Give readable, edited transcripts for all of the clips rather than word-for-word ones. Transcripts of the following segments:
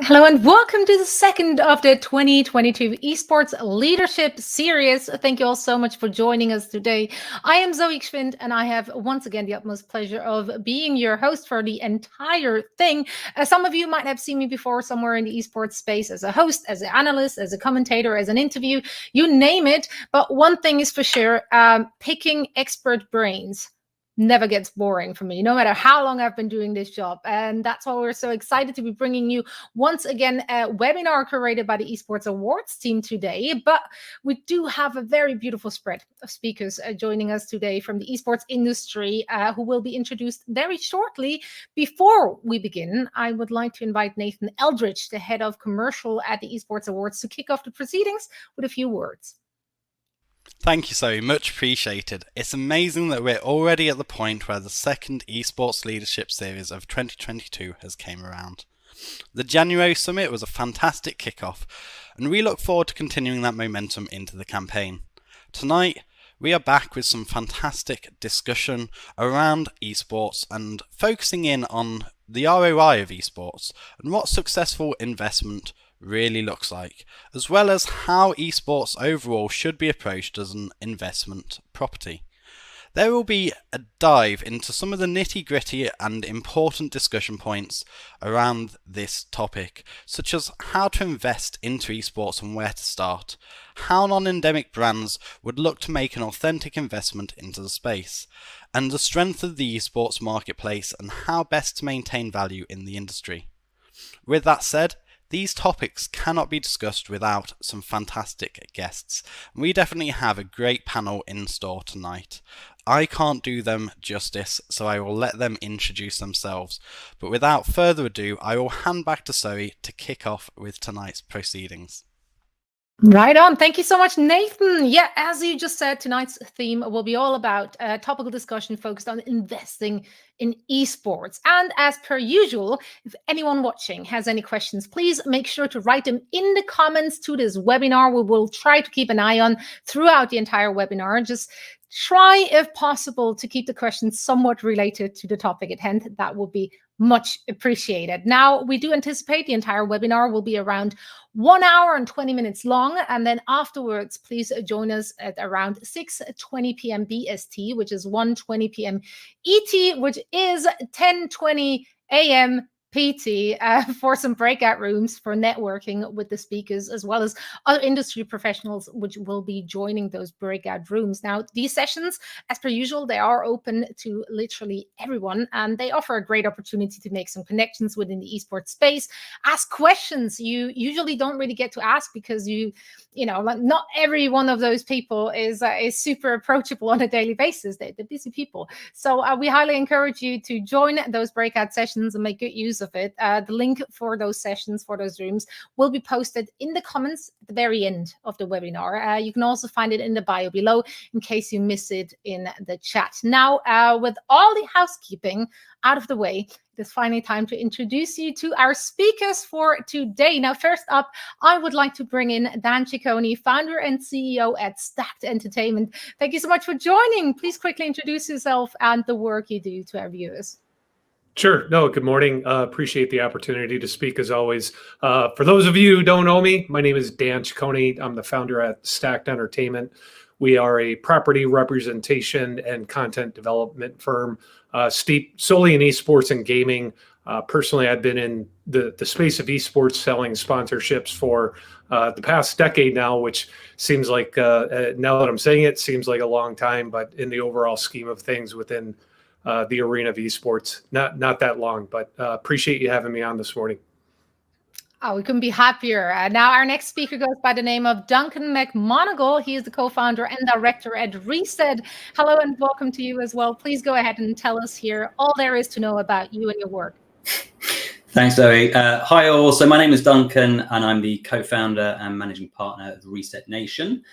Hello and welcome to the second of the 2022 Esports Leadership Series. Thank you all so much for joining us today. I am Soe Gschwind and I have once again the utmost pleasure of being your host for the entire thing. Some of you might have seen me before somewhere in the esports space as a host, as an analyst, as a commentator, as an interview, you name it. But one thing is for sure, picking expert brains never gets boring for me, no matter how long I've been doing this job. And that's why we're so excited to be bringing you once again a webinar curated by the Esports Awards team today. But we do have a very beautiful spread of speakers joining us today from the esports industry who will be introduced very shortly. Before we begin, I would like to invite Nathan Eldridge, the head of commercial at the Esports Awards, to kick off the proceedings with a few words. Thank you so much, appreciated. It's amazing that we're already at the point where the second Esports Leadership Series of 2022 has came around. The January Summit was a fantastic kickoff, and we look forward to continuing that momentum into the campaign. Tonight, we are back with some fantastic discussion around esports and focusing in on the ROI of esports and what successful investment really looks like, as well as how esports overall should be approached as an investment property. There will be a dive into some of the nitty-gritty and important discussion points around this topic, such as how to invest into esports and where to start, how non-endemic brands would look to make an authentic investment into the space, and the strength of the esports marketplace and how best to maintain value in the industry. With that said, these topics cannot be discussed without some fantastic guests. We definitely have a great panel in store tonight. I can't do them justice, so I will let them introduce themselves. But without further ado, I will hand back to Soe to kick off with tonight's proceedings. Right on. Thank you so much, Nathan. Yeah, as you just said, tonight's theme will be all about a topical discussion focused on investing in esports. And as per usual, if anyone watching has any questions, please make sure to write them in the comments to this webinar. We will try to keep an eye on throughout the entire webinar. Just try, if possible, to keep the questions somewhat related to the topic at hand. That would be much appreciated. Now, we do anticipate the entire webinar will be around 1 hour and 20 minutes long. And then afterwards, please join us at around 6:20 p.m. BST, which is 1:20 p.m. ET, which is 10:20 a.m. PT for some breakout rooms for networking with the speakers, as well as other industry professionals, which will be joining those breakout rooms. Now, these sessions, as per usual, they are open to literally everyone, and they offer a great opportunity to make some connections within the esports space, ask questions you usually don't really get to ask because you know, not every one of those people is super approachable on a daily basis. They're busy people. So we highly encourage you to join those breakout sessions and make good use of it. The link for those sessions, for those rooms, will be posted in the comments at the very end of the webinar. You can also find it in the bio below in case you miss it in the chat. Now, with all the housekeeping out of the way, it is finally time to introduce you to our speakers for today. Now, first up, I would like to bring in Dan Ciccone, founder and CEO at Stacked Entertainment. Thank you so much for joining. Please quickly introduce yourself and the work you do to our viewers. Sure. No, good morning. Appreciate the opportunity to speak as always. For those of you who don't know me, my name is Dan Ciccone. I'm the founder at Stacked Entertainment. We are a property representation and content development firm steeped solely in esports and gaming. Personally, I've been in the space of esports selling sponsorships for the past decade now, which seems like, now that I'm saying it, seems like a long time, but in the overall scheme of things within the arena of esports, not that long, but appreciate you having me on this morning. Oh, we couldn't be happier. Now our next speaker goes by the name of Duncan McMonagle. He is the co-founder and director at Reset. Hello and welcome to you as well. Please go ahead and tell us here all there is to know about you and your work. Thanks, Zoe. Hi all. So my name is Duncan and I'm the co-founder and managing partner of Reset Nation.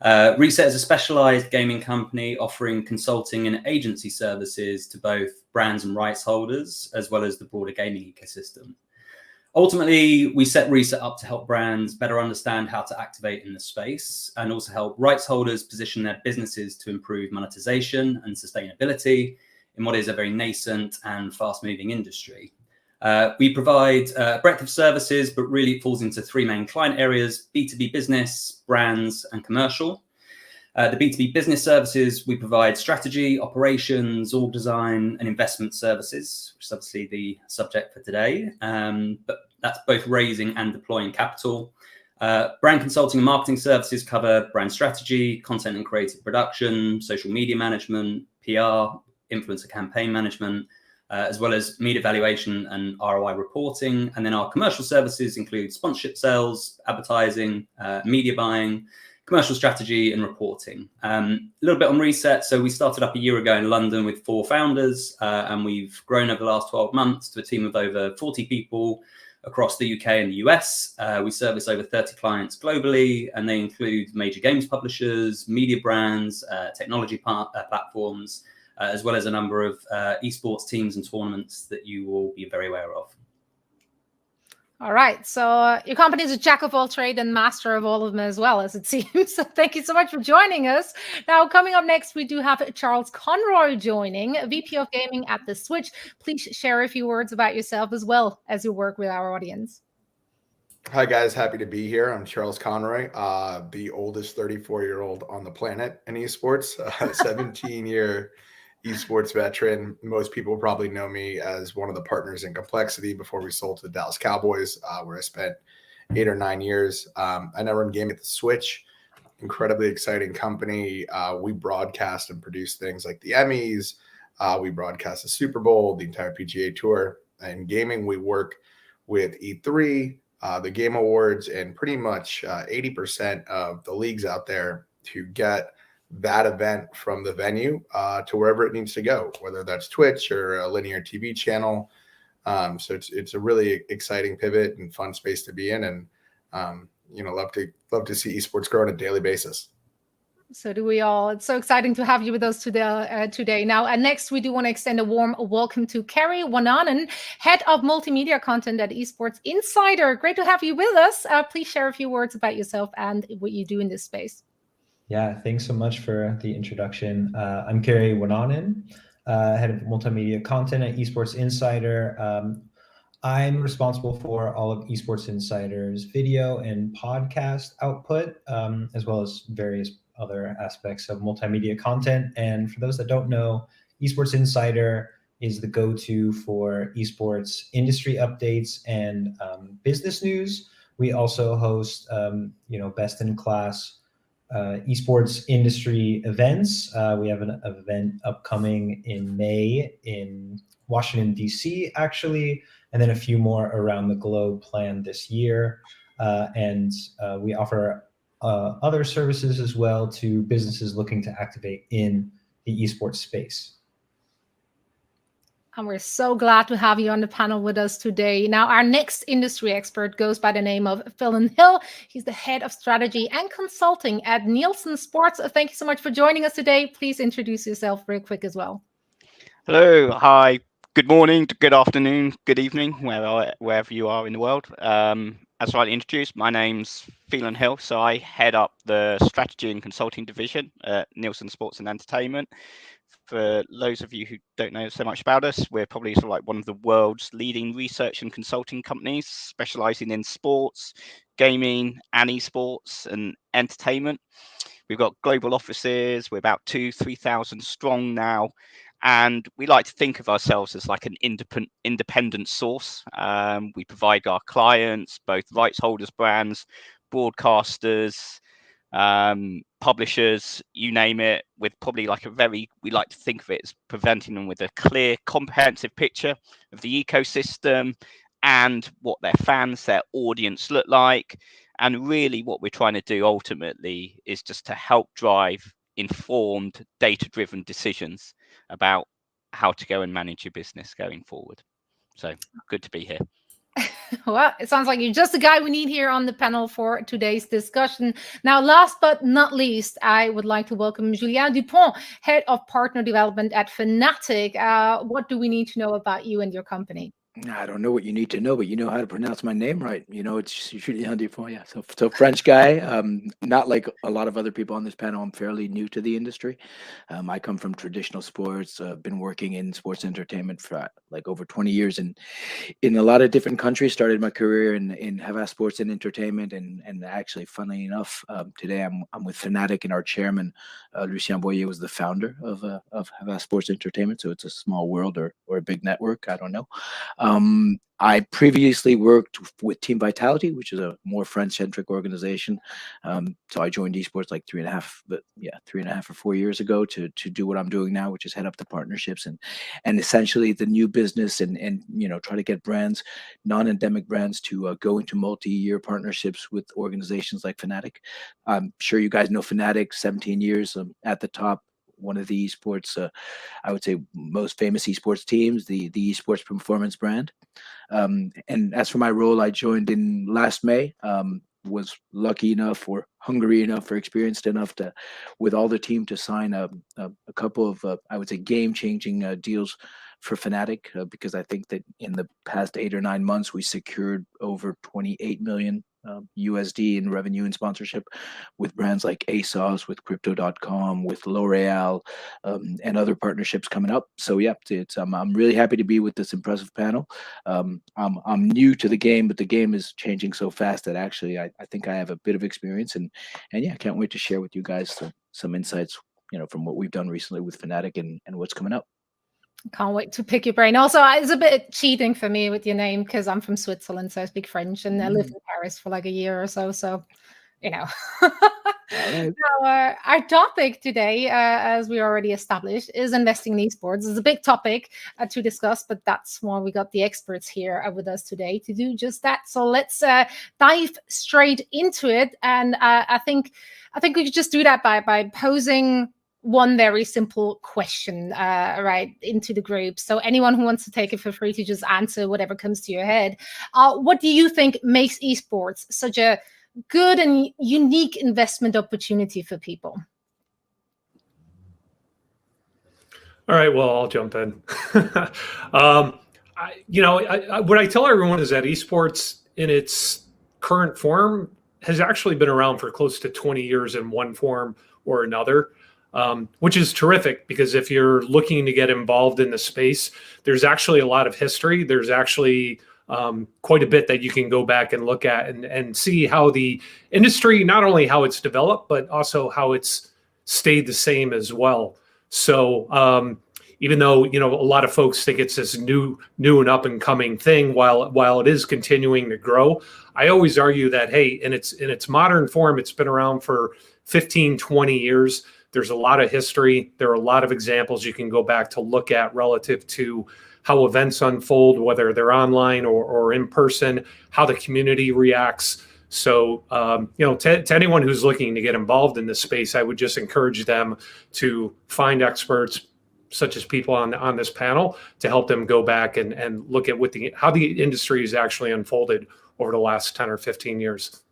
Reset is a specialized gaming company offering consulting and agency services to both brands and rights holders, as well as the broader gaming ecosystem. Ultimately, we set Reset up to help brands better understand how to activate in the space and also help rights holders position their businesses to improve monetization and sustainability in what is a very nascent and fast-moving industry. We provide a breadth of services, but really it falls into three main client areas: B2B business, brands, and commercial. The B2B business services, we provide strategy, operations, org design, and investment services, which is obviously the subject for today. But that's both raising and deploying capital. Brand consulting and marketing services cover brand strategy, content and creative production, social media management, PR, influencer campaign management, as well as media valuation and ROI reporting. And then our commercial services include sponsorship sales, advertising, media buying, commercial strategy, and reporting. A little bit on Reset. So we started up a year ago in London with 4 founders, and we've grown over the last 12 months to a team of over 40 people across the UK and the US. We service over 30 clients globally, and they include major games publishers, media brands, technology platforms, as well as a number of esports teams and tournaments that you will be very aware of. All right. So your company is a jack of all trades and master of all of them as well, as it seems. So thank you so much for joining us. Now, coming up next, we do have Charles Conroy joining, VP of Gaming at The Switch. Please share a few words about yourself as well as you work with our audience. Hi, guys. Happy to be here. I'm Charles Conroy, the oldest 34-year-old on the planet in esports, 17-year esports veteran. Most people probably know me as one of the partners in Complexity before we sold to the Dallas Cowboys, where I spent 8 or 9 years. I now run Gaming at The Switch, incredibly exciting company. We broadcast and produce things like the Emmys. We broadcast the Super Bowl, the entire PGA Tour. In gaming, we work with E3, the Game Awards, and pretty much 80% of the leagues out there to get that event from the venue to wherever it needs to go, whether that's Twitch or a linear TV channel. So it's a really exciting pivot and fun space to be in, and love to see esports grow on a daily basis. So do we all. It's so exciting to have you with us today. Now, next, we do want to extend a warm welcome to Kerry, Waananen, Head of Multimedia Content at Esports Insider. Great to have you with us. Please share a few words about yourself and what you do in this space. Yeah, thanks so much for the introduction. I'm Kerry Waananen, Head of Multimedia Content at Esports Insider. I'm responsible for all of Esports Insider's video and podcast output, as well as various other aspects of multimedia content. And for those that don't know, Esports Insider is the go-to for esports industry updates and business news. We also host, best-in-class esports industry events. We have an event upcoming in May in Washington, D.C., actually, and then a few more around the globe planned this year. And we offer other services as well to businesses looking to activate in the esports space. And we're so glad to have you on the panel with us today. Now, our next industry expert goes by the name of Phelan. He's the head of strategy and consulting at Nielsen Sports. Thank you so much for joining us today. Please introduce yourself real quick as well. Hello. Hi. Good morning, good afternoon, good evening, wherever you are in the world. As rightly introduced, my name's Phelan Hill, so I head up the strategy and consulting division at Nielsen Sports and Entertainment. For those of you who don't know so much about us, we're probably sort of like one of the world's leading research and consulting companies, specializing in sports, gaming, and esports and entertainment. We've got global offices. We're about 2,000-3,000 strong now. And we like to think of ourselves as like an independent source. We provide our clients, both rights holders, brands, broadcasters, publishers, you name it, with probably like we like to think of it as presenting them with a clear, comprehensive picture of the ecosystem and what their fans, their audience look like. And really what we're trying to do ultimately is just to help drive informed, data-driven decisions about how to go and manage your business going forward. So good to be here. Well, it sounds like you're just the guy we need here on the panel for today's discussion. Now, last but not least, I would like to welcome Julien Dupont, Head of Partner Development at Fnatic. What do we need to know about you and your company? I don't know what you need to know, but you know how to pronounce my name right. You know, it's Julien Dupont. Yeah. So French guy. Not like a lot of other people on this panel. I'm fairly new to the industry. I come from traditional sports. Been working in sports entertainment for like over 20 years in a lot of different countries. Started my career in Havas Sports and Entertainment, and actually, funnily enough, today I'm with Fnatic, and our chairman, Lucien Boyer, was the founder of Havas Sports Entertainment. So it's a small world or a big network. I don't know. I previously worked with Team Vitality, which is a more French-centric organization. So I joined esports like 3.5 or 4 years ago to do what I'm doing now, which is head up the partnerships and essentially the new business and try to get brands, non-endemic brands, to go into multi-year partnerships with organizations like Fnatic. I'm sure you guys know Fnatic, 17 years at the top. One of the esports, I would say, most famous esports teams, the esports performance brand. And as for my role, I joined in last May. Was lucky enough, or hungry enough, or experienced enough to, with all the team, to sign a couple of, I would say, game-changing deals for Fnatic, because I think that in the past 8 or 9 months, we secured over 28 million USD in revenue and sponsorship with brands like ASOS, with Crypto.com, with L'Oreal, and other partnerships coming up. So yeah, I'm really happy to be with this impressive panel. I'm new to the game, but the game is changing so fast that actually I think I have a bit of experience, and yeah, I can't wait to share with you guys some insights, from what we've done recently with Fnatic and what's coming up. Can't wait to pick your brain. Also, it's a bit cheating for me with your name because I'm from Switzerland, so I speak French, and I lived in Paris for like a year or so. So, Now, our topic today, as we already established, is investing in esports. It's a big topic to discuss, but that's why we got the experts here with us today to do just that. So let's dive straight into it. And I think we could just do that by posing one very simple question right into the group. So anyone who wants to take it, feel free to just answer whatever comes to your head. What do you think makes esports such a good and unique investment opportunity for people? All right, well, I'll jump in. What I tell everyone is that esports in its current form has actually been around for close to 20 years in one form or another, which is terrific, because if you're looking to get involved in the space, there's actually a lot of history. There's actually quite a bit that you can go back and look at and see how the industry, not only how it's developed, but also how it's stayed the same as well. So even though, a lot of folks think it's this new and up and coming thing, while it is continuing to grow, I always argue that, hey, in its modern form, it's been around for 15, 20 years. There's a lot of history. There are a lot of examples you can go back to look at relative to how events unfold, whether they're online or in person, how the community reacts. So, to anyone who's looking to get involved in this space, I would just encourage them to find experts such as people on this panel to help them go back and look at how the industry has actually unfolded over the last 10 or 15 years.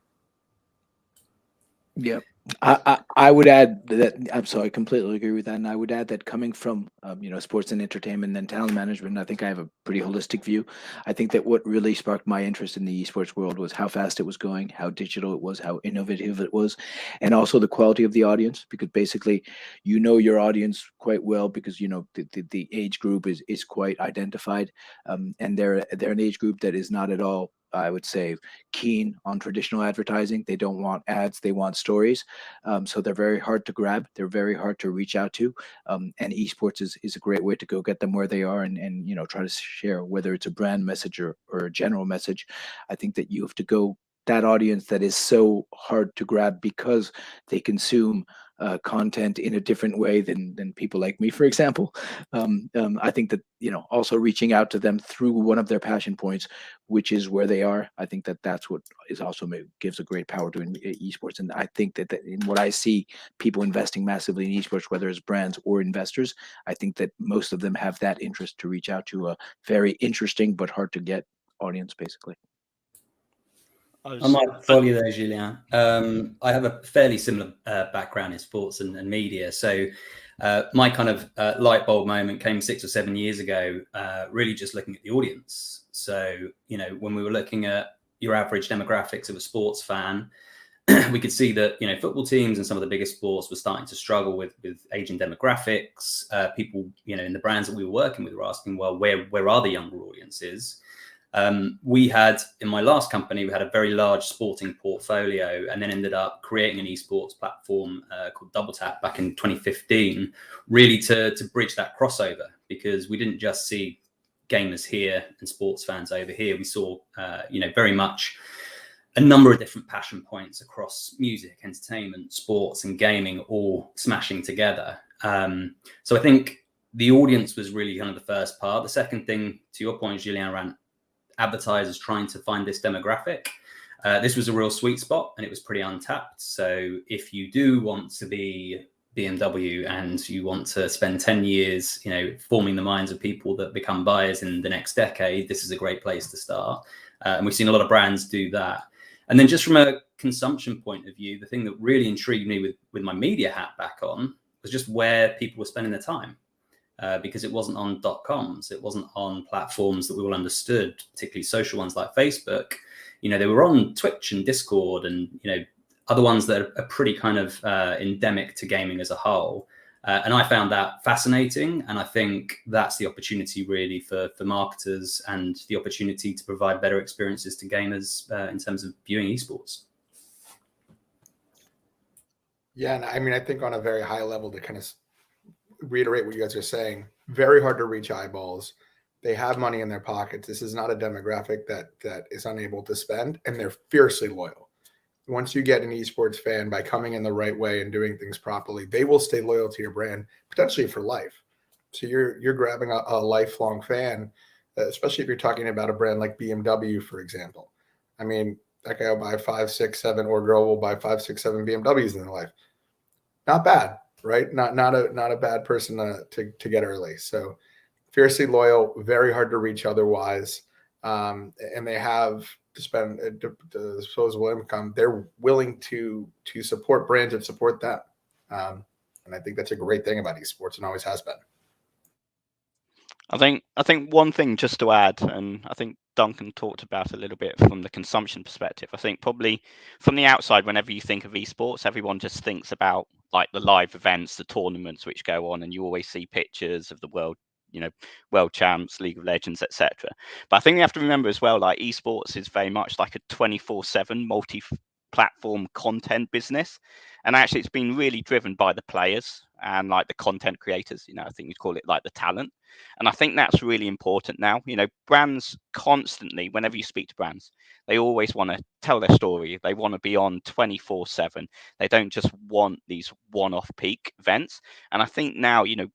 Yeah. I would add that, I completely agree with that. And I would add that coming from, sports and entertainment and talent management, I think I have a pretty holistic view. I think that what really sparked my interest in the esports world was how fast it was going, how digital it was, how innovative it was, and also the quality of the audience, because basically, your audience quite well, because, the age group is quite identified, and they're an age group that is not at all, I would say, keen on traditional advertising. They don't want ads, they want stories. So they're very hard to grab. They're very hard to reach out to. And esports is a great way to go get them where they are and try to share, whether it's a brand message or a general message. I think that you have to go that audience that is so hard to grab because they consume content in a different way than people like me, for example. I think that, also reaching out to them through one of their passion points, which is where they are. I think that that's what is also gives a great power to esports. And I think that in what I see people investing massively in esports, whether it's brands or investors, I think that most of them have that interest to reach out to a very interesting but hard to get audience, basically. I might follow you there, Julien. I have a fairly similar background in sports and media. So My kind of light bulb moment came 6 or 7 years ago, really just looking at the audience. So, you know, when we were looking at your average demographics of a sports fan, we could see that, you know, football teams and some of the biggest sports were starting to struggle with aging demographics. People, you know, in the brands that we were working with were asking, well, where are the younger audiences? We had, in my last company, we had a very large sporting portfolio, and then ended up creating an esports platform called Double Tap back in 2015, really to bridge that crossover, because we didn't just see gamers here and sports fans over here. We saw, you know, very much a number of different passion points across music, entertainment, sports, and gaming all smashing together. So I think the audience was really kind of the first part. The second thing, to your point, Julien, around advertisers trying to find this demographic, this was a real sweet spot, and it was pretty untapped. So if you do want to be BMW and you want to spend 10 years, you know, forming the minds of people that become buyers in the next decade, this is a great place to start. And we've seen a lot of brands do that. And then just from a consumption point of view, the thing that really intrigued me with my media hat back on was just where people were spending their time. Because it wasn't on .coms, it wasn't on platforms that we all understood, particularly social ones like Facebook. You know, they were on Twitch and Discord and, you know, other ones that are pretty kind of endemic to gaming as a whole. And I found that fascinating. And I think that's the opportunity really for marketers, and the opportunity to provide better experiences to gamers in terms of viewing esports. Yeah, and I mean, I think on a very high level, to kind of reiterate what you guys are saying, very hard to reach eyeballs. They have money in their pockets. This is not a demographic that is unable to spend, and they're fiercely loyal. Once you get an esports fan by coming in the right way and doing things properly, they will stay loyal to your brand, potentially for life. So you're grabbing a lifelong fan, especially if you're talking about a brand like BMW, for example. I mean, that guy will buy 5, 6, 7, or girl will buy 5, 6, 7 BMWs in their life. Not bad, right? Not a bad person to get early. So fiercely loyal, very hard to reach otherwise, and they have to spend the disposable income. They're willing to support brands and support them, and I think that's a great thing about esports, and always has been. I think one thing just to add, and I think Duncan talked about a little bit from the consumption perspective. I think probably from the outside, whenever you think of esports, everyone just thinks about like the live events, the tournaments which go on, and you always see pictures of the world, you know, world champs, League of Legends, etc. But I think you have to remember as well, like esports is very much like a 24/7 multi-platform content business, and actually it's been really driven by the players and like the content creators. You know, I think you'd call it like the talent, and I think that's really important now. You know, brands constantly, whenever you speak to brands, they always want to tell their story. They want to be on 24/7. They don't just want these one-off peak events. And I think now, you know,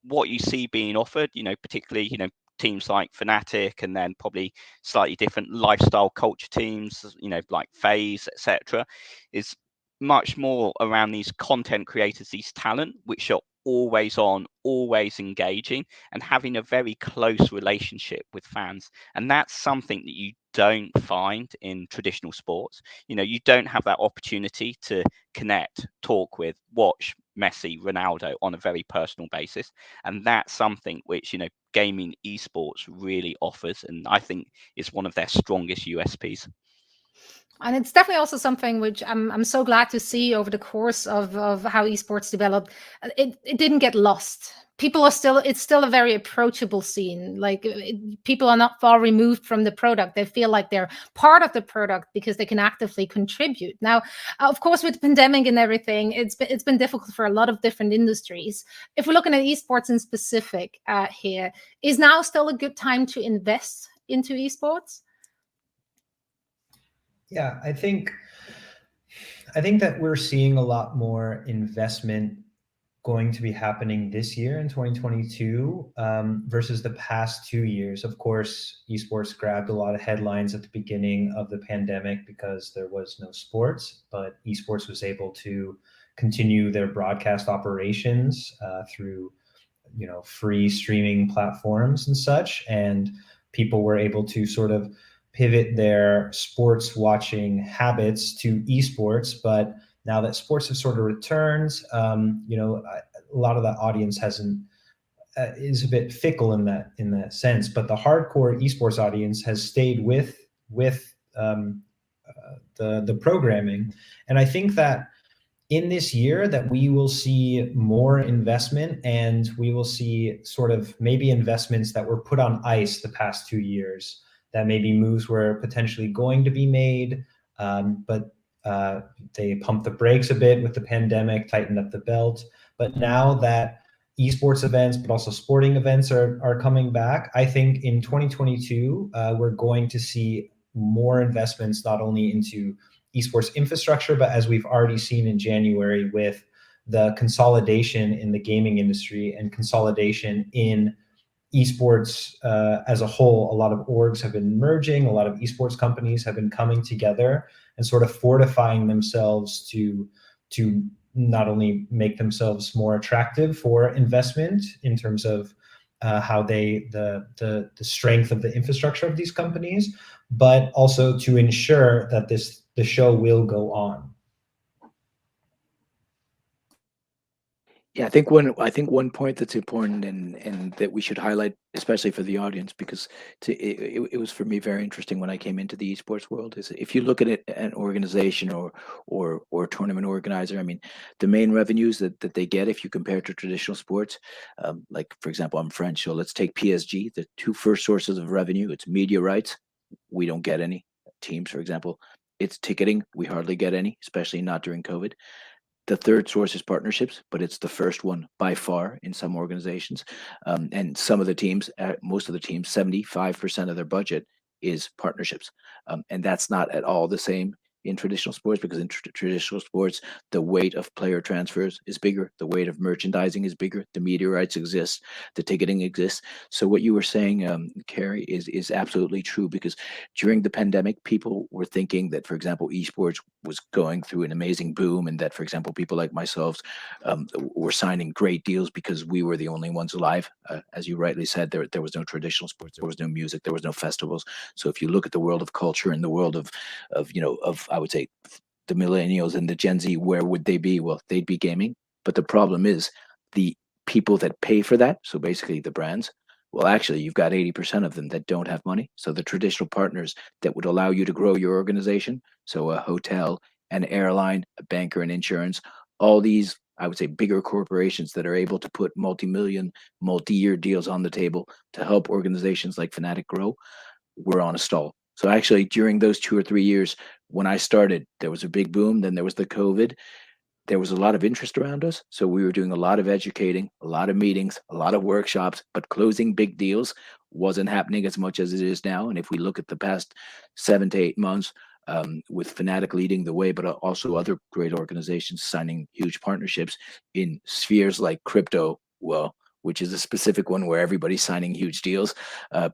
what you see being offered, you know, particularly, you know, teams like Fnatic, and then probably slightly different lifestyle culture teams, you know, like FaZe, etc., is much more around these content creators, these talent, which are always on, always engaging, and having a very close relationship with fans. And that's something that you don't find in traditional sports. You know, you don't have that opportunity to connect, talk with, watch Messi, Ronaldo on a very personal basis. And that's something which, you know, gaming esports really offers, and I think is one of their strongest USPs. And it's definitely also something which I'm so glad to see over the course of how esports developed. It didn't get lost. People are still, it's still a very approachable scene. Like people are not far removed from the product. They feel like they're part of the product because they can actively contribute. Now, of course, with the pandemic and everything, it's been difficult for a lot of different industries. If we're looking at esports in specific here, is now still a good time to invest into esports? Yeah, I think that we're seeing a lot more investment going to be happening this year in 2022 versus the past 2 years. Of course, esports grabbed a lot of headlines at the beginning of the pandemic because there was no sports, but esports was able to continue their broadcast operations through, you know, free streaming platforms and such, and people were able to sort of pivot their sports watching habits to esports. But now that sports have sort of returned, you know, a lot of that audience hasn't is a bit fickle in that sense. But the hardcore esports audience has stayed with the programming, and I think that in this year that we will see more investment, and we will see sort of maybe investments that were put on ice the past 2 years, that maybe moves were potentially going to be made, but they pumped the brakes a bit with the pandemic, tightened up the belt. But now that esports events, but also sporting events are coming back, I think in 2022, we're going to see more investments, not only into esports infrastructure, but as we've already seen in January with the consolidation in the gaming industry and consolidation in esports as a whole. A lot of orgs have been merging, a lot of esports companies have been coming together and sort of fortifying themselves to not only make themselves more attractive for investment in terms of how the strength of the infrastructure of these companies, but also to ensure that the show will go on. Yeah, I think one point that's important and that we should highlight, especially for the audience, because it was for me very interesting when I came into the esports world, is if you look at it, an organization or tournament organizer, I mean, the main revenues that they get, if you compare to traditional sports, like for example, I'm French, so let's take PSG. The two first sources of revenue, it's media rights. We don't get any. Teams, for example, it's ticketing. We hardly get any, especially not during COVID. The third source is partnerships, but it's the first one by far in some organizations. And some of the teams, most of the teams, 75% of their budget is partnerships. And that's not at all the same in traditional sports, because in traditional sports, the weight of player transfers is bigger. The weight of merchandising is bigger. The media rights exist. The ticketing exists. So what you were saying, Kerry, is absolutely true, because during the pandemic, people were thinking that, for example, esports was going through an amazing boom, and that, for example, people like myself were signing great deals because we were the only ones alive. As you rightly said, there was no traditional sports, there was no music, there was no festivals. So if you look at the world of culture and the world of I would say the millennials and the Gen Z, where would they be? Well, they'd be gaming. But the problem is the people that pay for that, so basically the brands, well, actually, you've got 80% of them that don't have money. So the traditional partners that would allow you to grow your organization, so a hotel, an airline, a banker, and insurance, all these, I would say, bigger corporations that are able to put multi-million, multi-year deals on the table to help organizations like Fnatic grow, we're on a stall. So actually, during those 2 or 3 years, when I started, there was a big boom. Then there was the COVID. There was a lot of interest around us. So we were doing a lot of educating, a lot of meetings, a lot of workshops, but closing big deals wasn't happening as much as it is now. And if we look at the past 7 to 8 months, with Fnatic leading the way, but also other great organizations signing huge partnerships in spheres like crypto, well, which is a specific one where everybody's signing huge deals.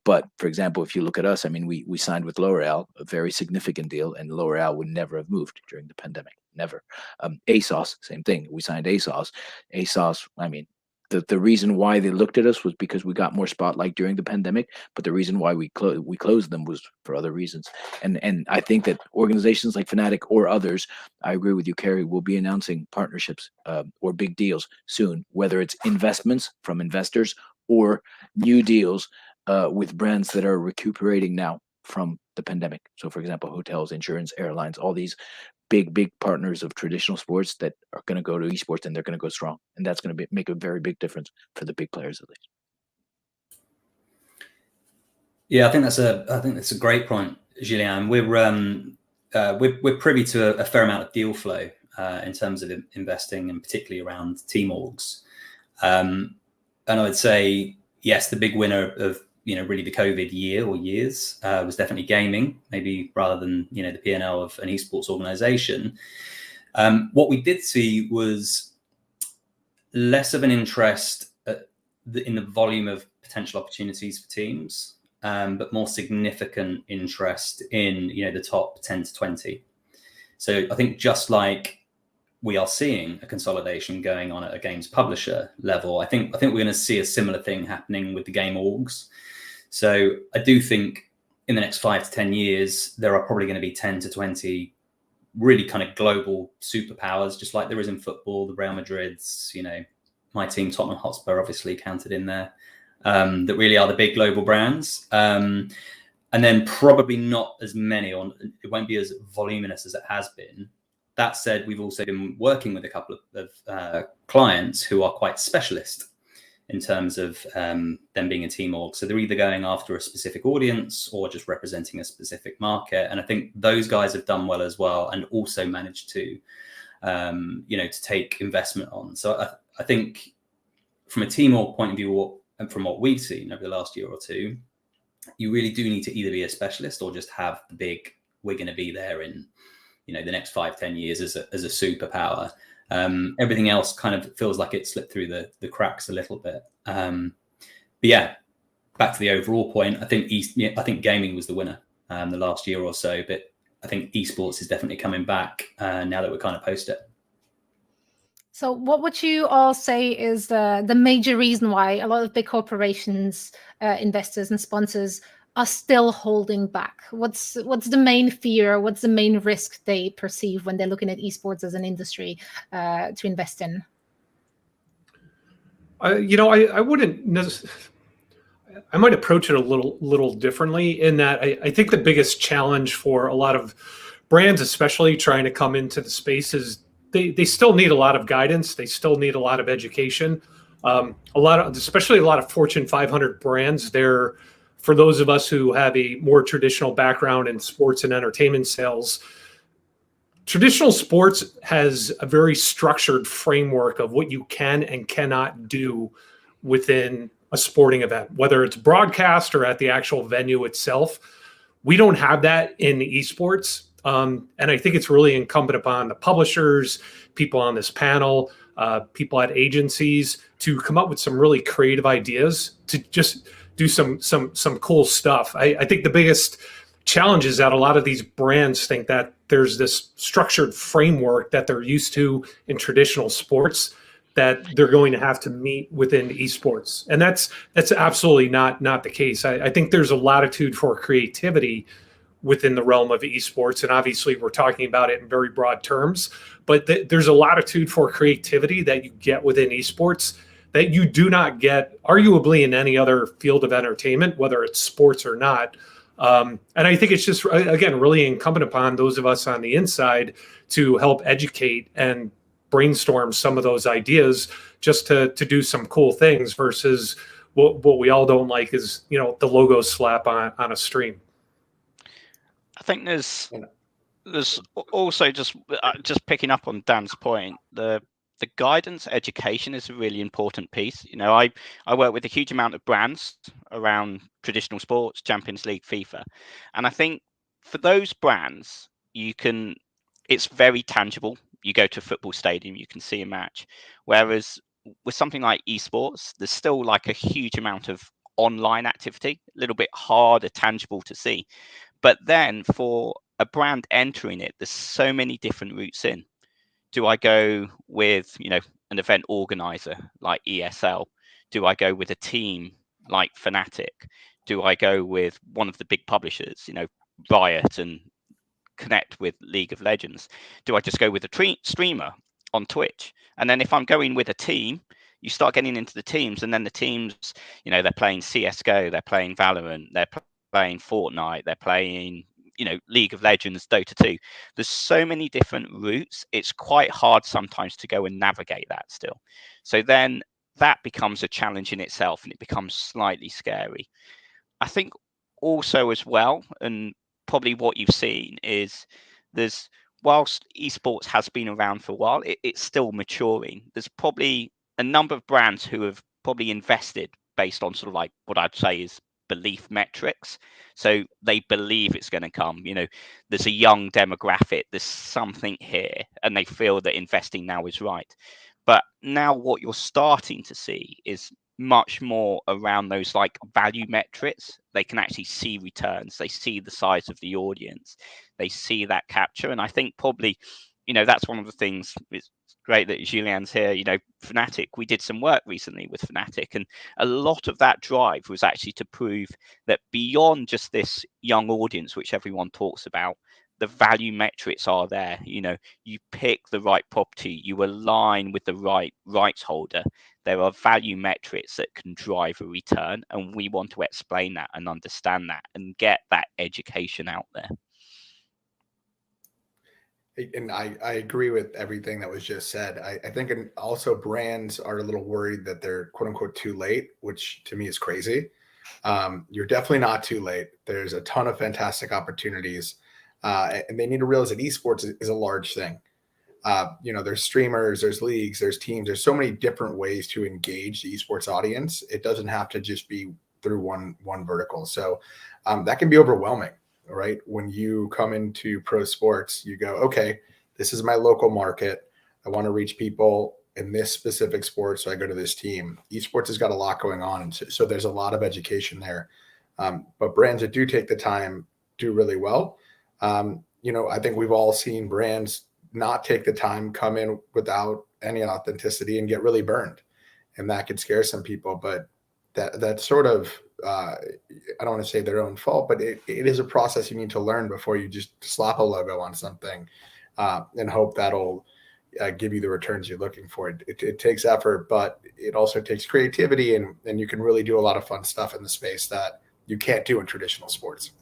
But for example, if you look at us, I mean, we signed with L'Oreal, a very significant deal, and L'Oreal would never have moved during the pandemic, never. ASOS, same thing. We signed ASOS. ASOS, I mean, the reason why they looked at us was because we got more spotlight during the pandemic, but the reason why we closed them was for other reasons. And I think that organizations like Fnatic or others, I agree with you, Kerry, will be announcing partnerships or big deals soon, whether it's investments from investors or new deals with brands that are recuperating now from the pandemic. So for example, hotels, insurance, airlines, all these big partners of traditional sports that are going to go to esports, and they're going to go strong, and that's going to make a very big difference for the big players at least. Yeah, I think that's a great point, Julien. We're privy to a fair amount of deal flow in terms of investing, and particularly around team orgs. And I would say, yes, the big winner of really the COVID year or years was definitely gaming, maybe rather than the P&L of an esports organization. What we did see was less of an interest in the volume of potential opportunities for teams, but more significant interest in the top 10 to 20. So I think just like we are seeing a consolidation going on at a games publisher level, I think we're going to see a similar thing happening with the game orgs. So I do think in the next 5 to 10 years, there are probably going to be 10 to 20 really kind of global superpowers, just like there is in football, the Real Madrids, my team, Tottenham Hotspur, obviously counted in there, that really are the big global brands. And then probably not as many, it won't be as voluminous as it has been. That said, we've also been working with a couple of clients who are quite specialist in terms of them being a team org. So they're either going after a specific audience or just representing a specific market. And I think those guys have done well as well, and also managed to, to take investment on. So I think from a team org point of view, and from what we've seen over the last year or two, you really do need to either be a specialist or just have the big, we're going to be there in, the next 5-10 years as a superpower. Everything else kind of feels like it slipped through the cracks a little bit. But yeah, back to the overall point, I think gaming was the winner the last year or so, but I think esports is definitely coming back now that we're kind of post it. So what would you all say is the major reason why a lot of big corporations, investors and sponsors are still holding back? What's the main fear? What's the main risk they perceive when they're looking at esports as an industry to invest in? I wouldn't necessarily. I might approach it a little differently in that I think the biggest challenge for a lot of brands, especially trying to come into the space, is they still need a lot of guidance. They still need a lot of education. Especially a lot of Fortune 500 brands. For those of us who have a more traditional background in sports and entertainment sales, traditional sports has a very structured framework of what you can and cannot do within a sporting event, whether it's broadcast or at the actual venue itself. We don't have that in esports. And I think it's really incumbent upon the publishers, people on this panel, people at agencies to come up with some really creative ideas to just do some cool stuff. I think the biggest challenge is that a lot of these brands think that there's this structured framework that they're used to in traditional sports that they're going to have to meet within esports. And that's absolutely not the case. I think there's a latitude for creativity within the realm of esports. And obviously we're talking about it in very broad terms, but there's a latitude for creativity that you get within esports that you do not get arguably in any other field of entertainment, whether it's sports or not. And I think it's just, again, really incumbent upon those of us on the inside to help educate and brainstorm some of those ideas just to do some cool things versus what we all don't like is, the logo slap on a stream. I think there's also just picking up on Dan's point, the guidance education is a really important piece. I work with a huge amount of brands around traditional sports, Champions League, FIFA. And I think for those brands, it's very tangible. You go to a football stadium, you can see a match. Whereas with something like esports, there's still like a huge amount of online activity, a little bit harder, tangible to see. But then for a brand entering it, there's so many different routes in. Do I go with, an event organizer like ESL? Do I go with a team like Fnatic? Do I go with one of the big publishers, Riot, and connect with League of Legends? Do I just go with a streamer on Twitch? And then if I'm going with a team, you start getting into the teams, and then the teams, they're playing CSGO, they're playing Valorant, they're playing Fortnite, they're playing League of Legends, Dota 2. There's so many different routes. It's quite hard sometimes to go and navigate that still. So then that becomes a challenge in itself, and it becomes slightly scary. I think also as well, and probably what you've seen is whilst esports has been around for a while, it's still maturing. There's probably a number of brands who have probably invested based on sort of like what I'd say is belief metrics. So they believe it's going to come. There's a young demographic, there's something here, and they feel that investing now is right. But now what you're starting to see is much more around those like value metrics. They can actually see returns, they see the size of the audience, they see that capture. And I think probably, that's one of the things. It's great that Julien's here. Fnatic, we did some work recently with Fnatic, and a lot of that drive was actually to prove that beyond just this young audience, which everyone talks about, the value metrics are there. You pick the right property, you align with the right rights holder. There are value metrics that can drive a return, and we want to explain that and understand that and get that education out there. And I agree with everything that was just said. I think also brands are a little worried that they're quote unquote too late, which to me is crazy. You're definitely not too late. There's a ton of fantastic opportunities, and they need to realize that esports is a large thing. There's streamers, there's leagues, there's teams, there's so many different ways to engage the esports audience. It doesn't have to just be through one vertical. So that can be overwhelming, right? When you come into pro sports, you go, okay, this is my local market. I want to reach people in this specific sport, so I go to this team. Esports has got a lot going on, and so there's a lot of education there. But brands that do take the time do really well. I think we've all seen brands not take the time, come in without any authenticity, and get really burned, and that could scare some people. But that's sort of I don't want to say their own fault, but it is a process you need to learn before you just slap a logo on something and hope that'll give you the returns you're looking for. It takes effort, but it also takes creativity, and you can really do a lot of fun stuff in the space that you can't do in traditional sports.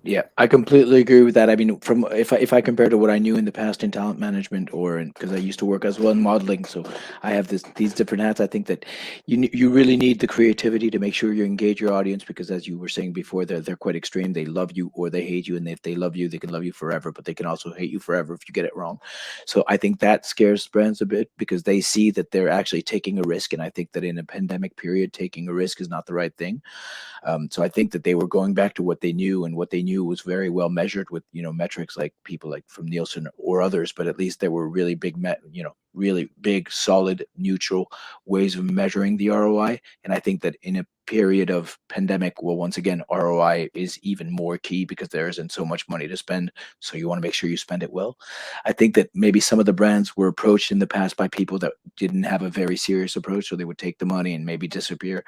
Yeah, I completely agree with that. I mean, from if I compare to what I knew in the past in talent management, or because I used to work as well in modeling, so I have these different hats. I think that you really need the creativity to make sure you engage your audience, because as you were saying before, they're quite extreme. They love you or they hate you, and if they love you, they can love you forever, but they can also hate you forever if you get it wrong. So I think that scares brands a bit, because they see that they're actually taking a risk, and I think that in a pandemic period, taking a risk is not the right thing. So I think that they were going back to what they knew, and what they knew was very well measured with metrics like people like from Nielsen or others, but at least there were really big really big, solid, neutral ways of measuring the ROI. And I think that in a period of pandemic, well, once again, ROI is even more key, because there isn't so much money to spend, so you want to make sure you spend it well. I think that maybe some of the brands were approached in the past by people that didn't have a very serious approach, so they would take the money and maybe disappear,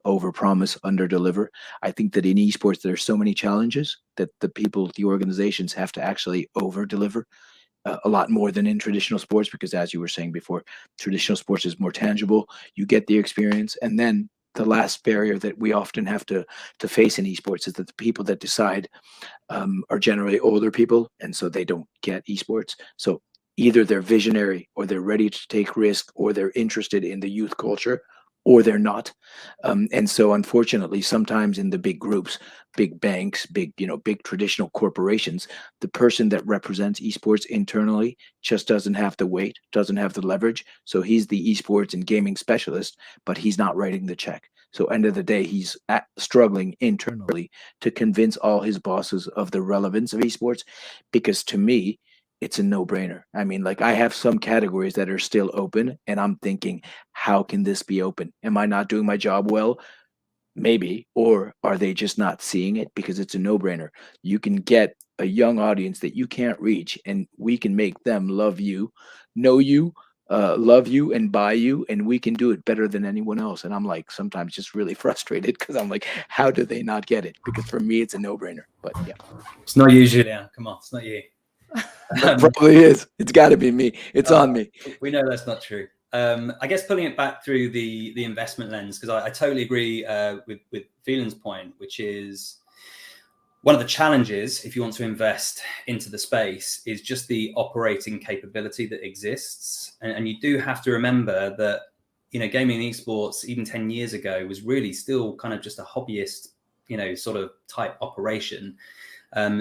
over promise, under deliver. I think that in esports there's so many challenges that the organizations have to actually over deliver a lot more than in traditional sports, because as you were saying before, traditional sports is more tangible. You get the experience, and then the last barrier that we often have to face in esports is that the people that decide are generally older people, and so they don't get esports. So either they're visionary, or they're ready to take risk, or they're interested in the youth culture, or they're not. And so unfortunately, sometimes in the big groups, big banks, big traditional corporations, the person that represents esports internally just doesn't have the weight, doesn't have the leverage. So he's the esports and gaming specialist, but he's not writing the check. So end of the day, he's struggling internally to convince all his bosses of the relevance of esports, because to me, it's a no-brainer. I mean, like, I have some categories that are still open, and I'm thinking, how can this be open? Am I not doing my job well? Maybe. Or are they just not seeing it? Because it's a no-brainer. You can get a young audience that you can't reach, and we can make them love you, know you, love you, and buy you, and we can do it better than anyone else. And I'm like, sometimes just really frustrated, because I'm like, how do they not get it? Because for me, it's a no-brainer. But yeah. It's not you, Julien. Come on, it's not you. It probably is. It's got to be me. It's on me. We know that's not true. I guess pulling it back through the investment lens, because I totally agree with Phelan's point, which is one of the challenges if you want to invest into the space is just the operating capability that exists. And you do have to remember that, gaming and esports, even 10 years ago, was really still kind of just a hobbyist, sort of type operation.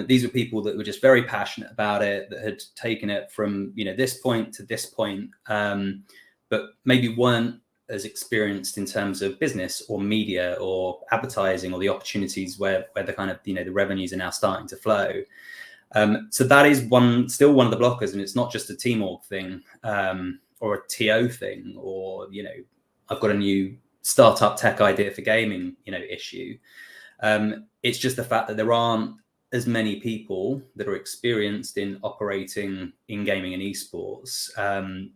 These were people that were just very passionate about it, that had taken it from, this point to this point, but maybe weren't as experienced in terms of business or media or advertising or the opportunities where the kind of, the revenues are now starting to flow. So that is still one of the blockers, and it's not just a team org thing or a TO thing, or, I've got a new startup tech idea for gaming, issue. It's just the fact that there aren't as many people that are experienced in operating in gaming and esports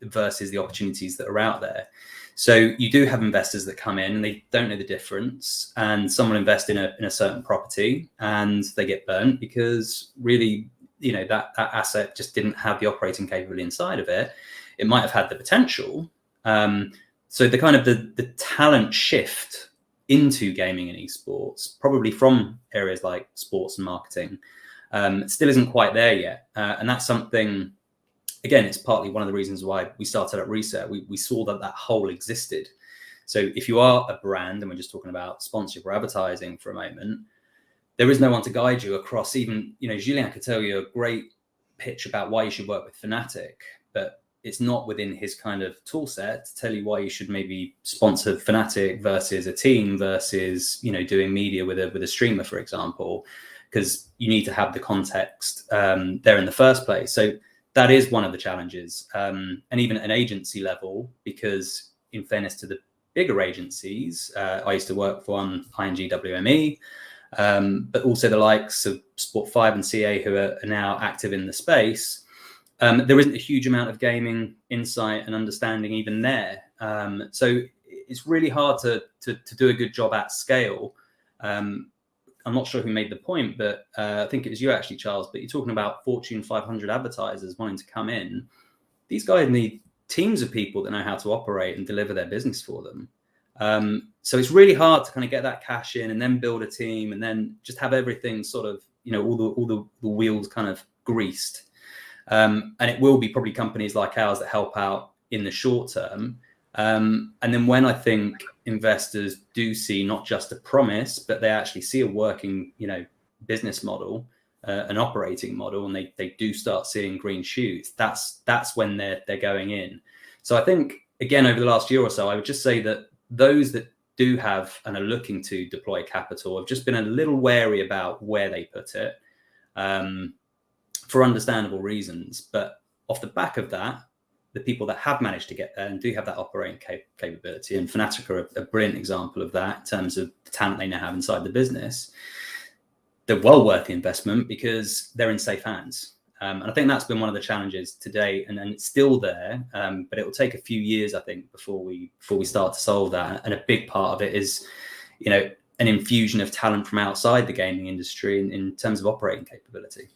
versus the opportunities that are out there. So you do have investors that come in and they don't know the difference, and someone invest in a certain property and they get burnt because really that asset just didn't have the operating capability inside of it. It might have had the potential. So the kind of the talent shift into gaming and esports, probably from areas like sports and marketing, still isn't quite there yet. And that's something, again, it's partly one of the reasons why we started at Reset. We saw that hole existed. So if you are a brand, and we're just talking about sponsorship or advertising for a moment, there is no one to guide you across. Even, Julien could tell you a great pitch about why you should work with Fnatic, but it's not within his kind of tool set to tell you why you should maybe sponsor Fnatic versus a team versus, doing media with a streamer, for example, because you need to have the context there in the first place. So that is one of the challenges. And even at an agency level, because in fairness to the bigger agencies, I used to work for ING WME, but also the likes of Sport5 and CA who are now active in the space. There isn't a huge amount of gaming insight and understanding even there. So it's really hard to do a good job at scale. I'm not sure who made the point, but I think it was you actually, Charles, but you're talking about Fortune 500 advertisers wanting to come in. These guys need teams of people that know how to operate and deliver their business for them. So it's really hard to kind of get that cash in and then build a team and then just have everything sort of, all the wheels kind of greased. And it will be probably companies like ours that help out in the short term. And then when I think investors do see not just a promise, but they actually see a working, business model, an operating model, and they do start seeing green shoots, that's when they're going in. So I think, again, over the last year or so, I would just say that those that do have and are looking to deploy capital have just been a little wary about where they put it. For understandable reasons. But off the back of that, the people that have managed to get there and do have that operating capability, and Fnatic are a brilliant example of that in terms of the talent they now have inside the business, they're well worth the investment because they're in safe hands. And I think that's been one of the challenges today, and it's still there, but it will take a few years, I think, before we start to solve that. And a big part of it is, an infusion of talent from outside the gaming industry in terms of operating capability.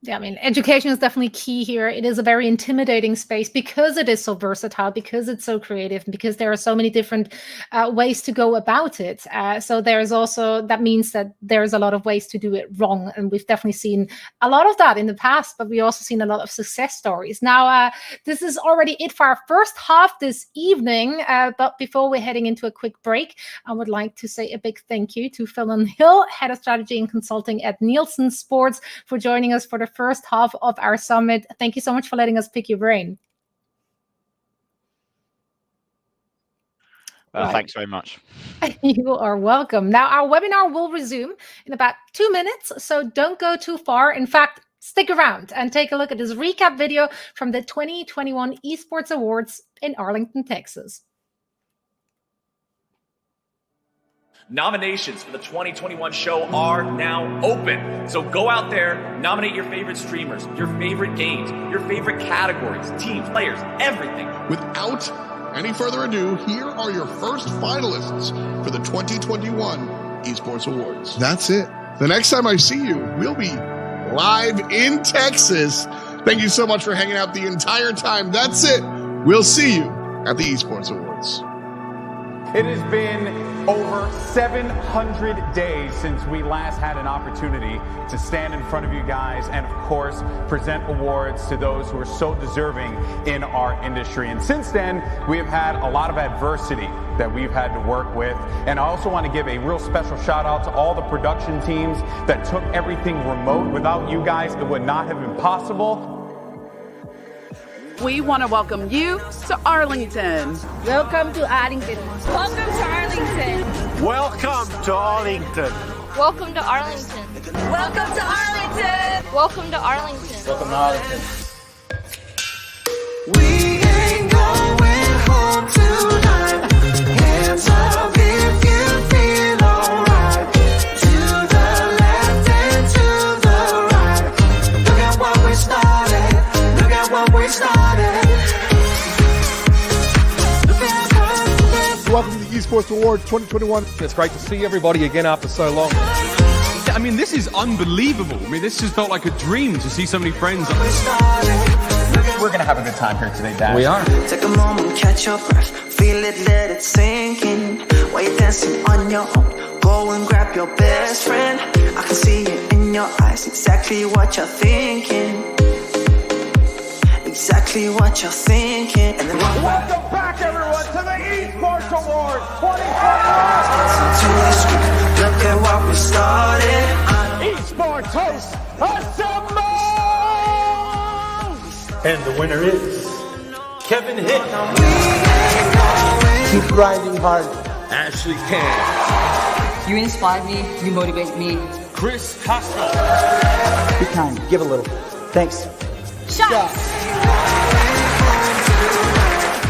Yeah, I mean, education is definitely key here. It is a very intimidating space because it is so versatile, because it's so creative, and because there are so many different ways to go about it. So there's also, that means that there's a lot of ways to do it wrong. And we've definitely seen a lot of that in the past, but we also seen a lot of success stories. Now, this is already it for our first half this evening. But before we're heading into a quick break, I would like to say a big thank you to Phelan, Head of Strategy and Consulting at Nielsen Sports, for joining us for the first half of our summit. Thank you so much for letting us pick your brain. Thanks very much. You are welcome. Now, our webinar will resume in about 2 minutes, so don't go too far. In fact, stick around and take a look at this recap video from the 2021 Esports Awards in Arlington, Texas. Nominations for the 2021 show are now open. So go out there, nominate your favorite streamers, your favorite games, your favorite categories, teams, players, everything. Without any further ado, here are your first finalists for the 2021 Esports Awards. That's it. The next time I see you, we'll be live in Texas. Thank you so much for hanging out the entire time. That's it. We'll see you at the Esports Awards. It has been over 700 days since we last had an opportunity to stand in front of you guys and, of course, present awards to those who are so deserving in our industry. And since then, we have had a lot of adversity that we've had to work with. And I also want to give a real special shout out to all the production teams that took everything remote. Without you guys, it would not have been possible. We want to welcome you to Arlington. Welcome to Arlington. Welcome to Arlington. Welcome to Arlington. Welcome to Arlington. Welcome to Arlington. Welcome to Arlington. Welcome to Arlington. We ain't going home tonight. Hands up if you feel alright. To the left and to the right. Look at what we started. Look at what we started. Welcome to the Esports Awards 2021. It's great to see everybody again after so long. To I mean, this is unbelievable. I mean, this just felt like a dream to see so many friends. We're going to have a good time here today, Dad. We are. Take a moment, catch your breath, feel it, let it sink in. While you're dancing on your own, go and grab your best friend. I can see it in your eyes, exactly what you're thinking. Exactly what you're thinking. And then Welcome back, everyone, to the Esports Awards 2021. look at what we started. Esports hosts, assemble! And the winner is Kevin Hick. Keep grinding hard. Ashley Can. You inspire me, you motivate me. Chris Costa. Be kind, give a little. Thanks. Shots!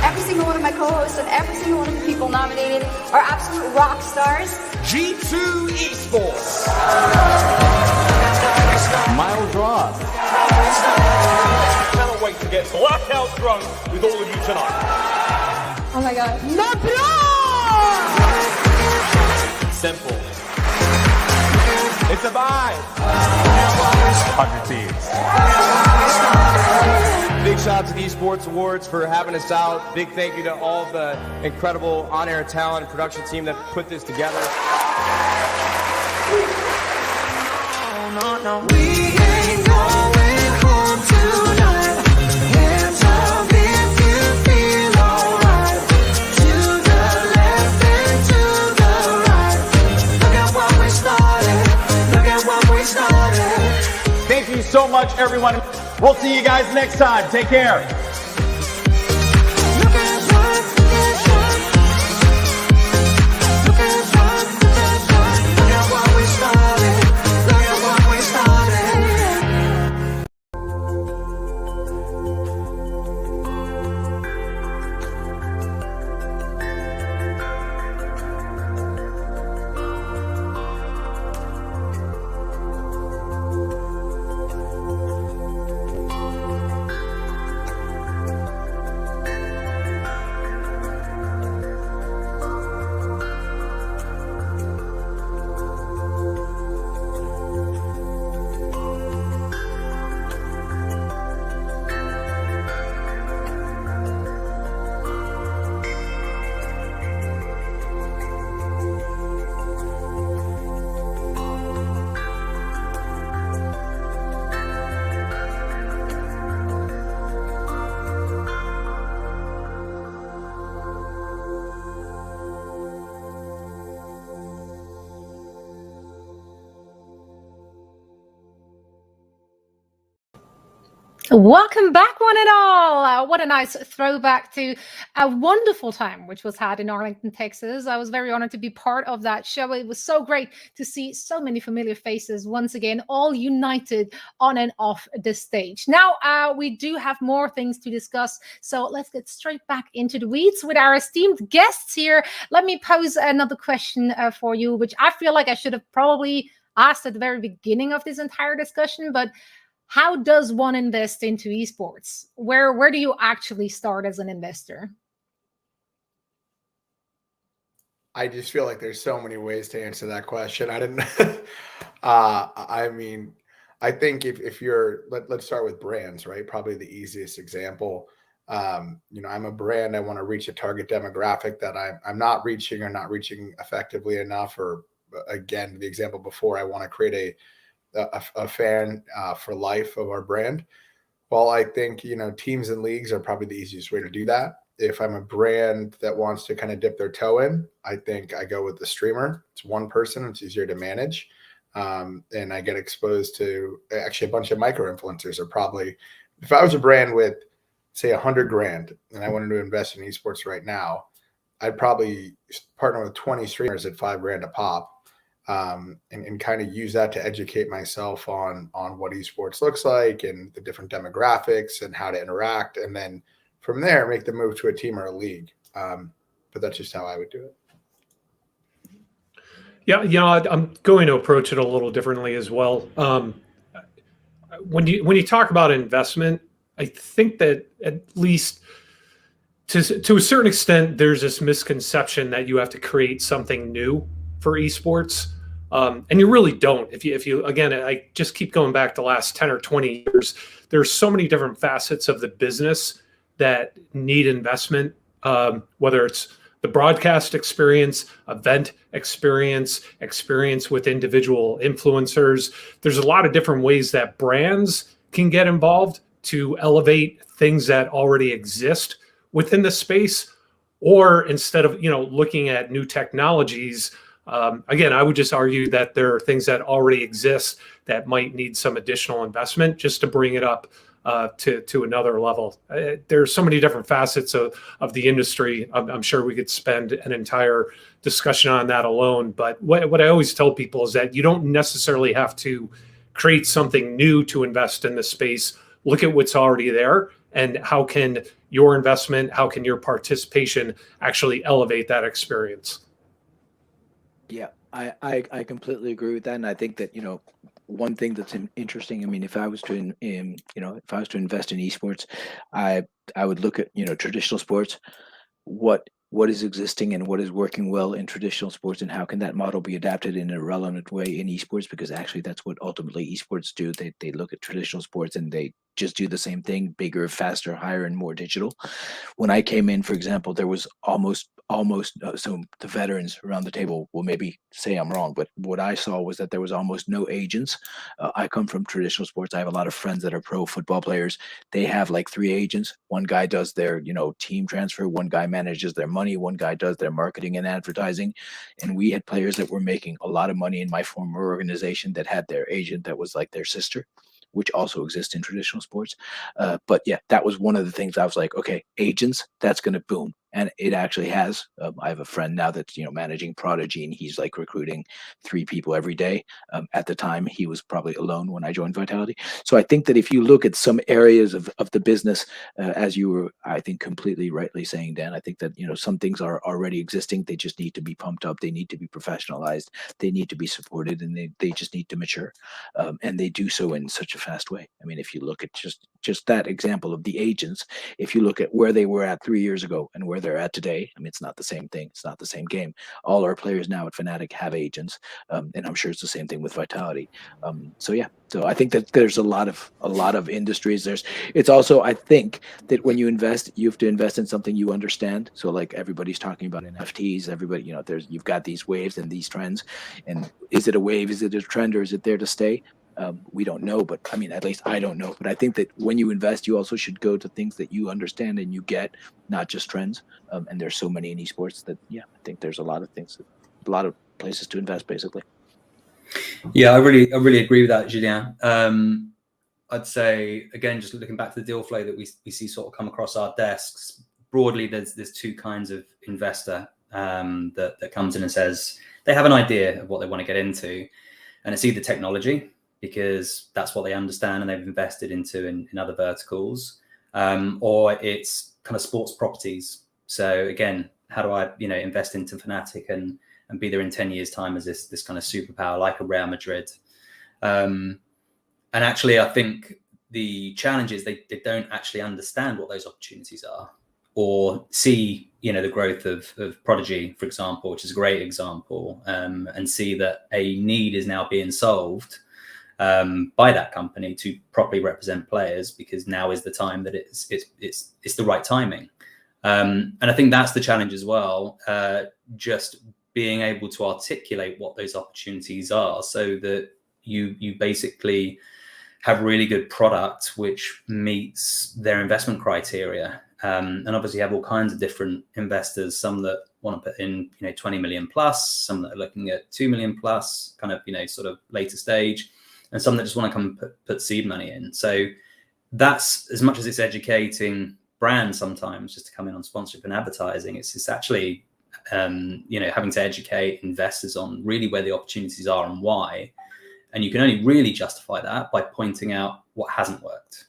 Every single one of my co-hosts and every single one of the people nominated are absolute rock stars. G2 Esports. Miles Ross. Cannot wait to get blackout drunk with all of you tonight. Oh my god. Simple. It's a vibe. 100 teams. Big shout out to the Esports Awards for having us out. Big thank you to all of the incredible on-air talent and production team that put this together. No, we ain't going home tonight. Hands up if you feel alright. To the left and to the right. Look at what we started. Look at what we started. Thank you so much, everyone. We'll see you guys next time. Take care. Look at what, look at what. Look at what, look at what. Look at what we started. Look at what we started. Welcome back, one and all. What a nice throwback to a wonderful time which was had in Arlington, Texas. I was very honored to be part of that show. It was so great to see so many familiar faces once again, all united on and off the stage. Now, we do have more things to discuss, so let's get straight back into the weeds with our esteemed guests here. Let me pose another question for you, which I feel like I should have probably asked at the very beginning of this entire discussion, but how does one invest into esports? Where do you actually start as an investor? I just feel like there's so many ways to answer that question. I didn't. I mean, I think if you're, let's start with brands, right? Probably the easiest example. I'm a brand. I want to reach a target demographic that I'm not reaching or not reaching effectively enough. Or again, the example before, I want to create a fan for life of our brand. Well, I think, teams and leagues are probably the easiest way to do that. If I'm a brand that wants to kind of dip their toe in, I think I go with the streamer. It's one person. It's easier to manage. And I get exposed to actually a bunch of micro influencers are probably, if I was a brand with say $100,000 and I wanted to invest in esports right now, I'd probably partner with 20 streamers at $5,000 a pop. And kind of use that to educate myself on what esports looks like and the different demographics and how to interact. And then from there, make the move to a team or a league. But that's just how I would do it. Yeah, I'm going to approach it a little differently as well. When you talk about investment, I think that at least to a certain extent, there's this misconception that you have to create something new for esports. And you really don't. If you again, I just keep going back to the last 10 or 20 years. There's so many different facets of the business that need investment, whether it's the broadcast experience, event experience with individual influencers. There's a lot of different ways that brands can get involved to elevate things that already exist within the space, or instead of looking at new technologies. Again, I would just argue that there are things that already exist that might need some additional investment just to bring it up to another level. There's so many different facets of the industry. I'm sure we could spend an entire discussion on that alone. But what I always tell people is that you don't necessarily have to create something new to invest in the space. Look at what's already there, and how can your investment, how can your participation actually elevate that experience? Yeah, I completely agree with that, and I think that one thing that's interesting. I mean, if I was to invest in esports, I would look at traditional sports, what is existing and what is working well in traditional sports, and how can that model be adapted in a relevant way in esports, because actually that's what ultimately esports do. They look at traditional sports and they just do the same thing, bigger, faster, higher, and more digital. When I came in, for example, there was almost so the veterans around the table will maybe say I'm wrong, but what I saw was that there was almost no agents. I come from traditional sports. I have a lot of friends that are pro football players. They have like 3 agents. One guy does their team transfer, one guy manages their money, one guy does their marketing and advertising. And we had players that were making a lot of money in my former organization that had their agent that was like their sister, which also exists in traditional sports. But yeah, that was one of the things I was like, okay, agents, that's going to boom. And it actually has. I have a friend now that's managing Prodigy, and he's like recruiting 3 people every day. At the time, he was probably alone when I joined Vitality. So I think that if you look at some areas of the business, as you were, I think, completely rightly saying, Dan, I think that some things are already existing. They just need to be pumped up. They need to be professionalized. They need to be supported, and they just need to mature. And they do so in such a fast way. I mean, if you look at just that example of the agents, if you look at where they were at 3 years ago and where they're at today, I mean, it's not the same thing. It's not the same game. All our players now at Fnatic have agents, and I'm sure it's the same thing with Vitality. So yeah, so I think that there's a lot of industries. It's also, I think that when you invest, you have to invest in something you understand. So like everybody's talking about NFTs, everybody, you've got these waves and these trends, and is it a wave? Is it a trend, or is it there to stay? We don't know, but I mean, at least I don't know. But I think that when you invest, you also should go to things that you understand and you get, not just trends. And there's so many in esports that, yeah, I think there's a lot of things, a lot of places to invest, basically. Yeah, I really agree with that, Julien. I'd say, again, just looking back to the deal flow that we see sort of come across our desks, broadly, there's 2 kinds of investor that comes in and says they have an idea of what they want to get into, and it's either technology, because that's what they understand and they've invested into in other verticals, or it's kind of sports properties. So again, how do I invest into Fnatic and be there in 10 years time as this kind of superpower like a Real Madrid? And actually, I think the challenge is they don't actually understand what those opportunities are, or see the growth of Prodigy, for example, which is a great example, and see that a need is now being solved by that company to properly represent players, because now is the time that it's the right timing. And I think that's the challenge as well, just being able to articulate what those opportunities are, so that you basically have really good product which meets their investment criteria. And obviously you have all kinds of different investors, some that want to put in 20 million plus, some that are looking at 2 million plus, kind of sort of later stage, and some that just want to come put seed money in. So that's, as much as it's educating brands sometimes just to come in on sponsorship and advertising, it's actually having to educate investors on really where the opportunities are and why. And you can only really justify that by pointing out what hasn't worked.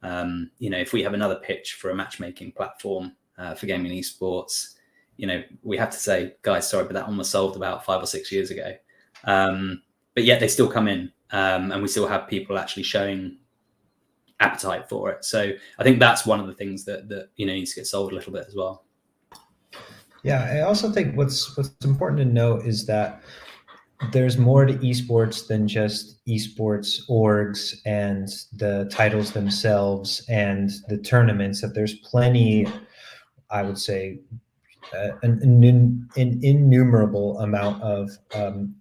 If we have another pitch for a matchmaking platform for gaming esports, we have to say, guys, sorry, but that one was solved about 5 or 6 years ago. But yet they still come in, and we still have people actually showing appetite for it. So I think that's one of the things that needs to get solved a little bit as well. Yeah, I also think what's important to note is that there's more to esports than just esports orgs and the titles themselves and the tournaments. That there's plenty, I would say, an innumerable amount of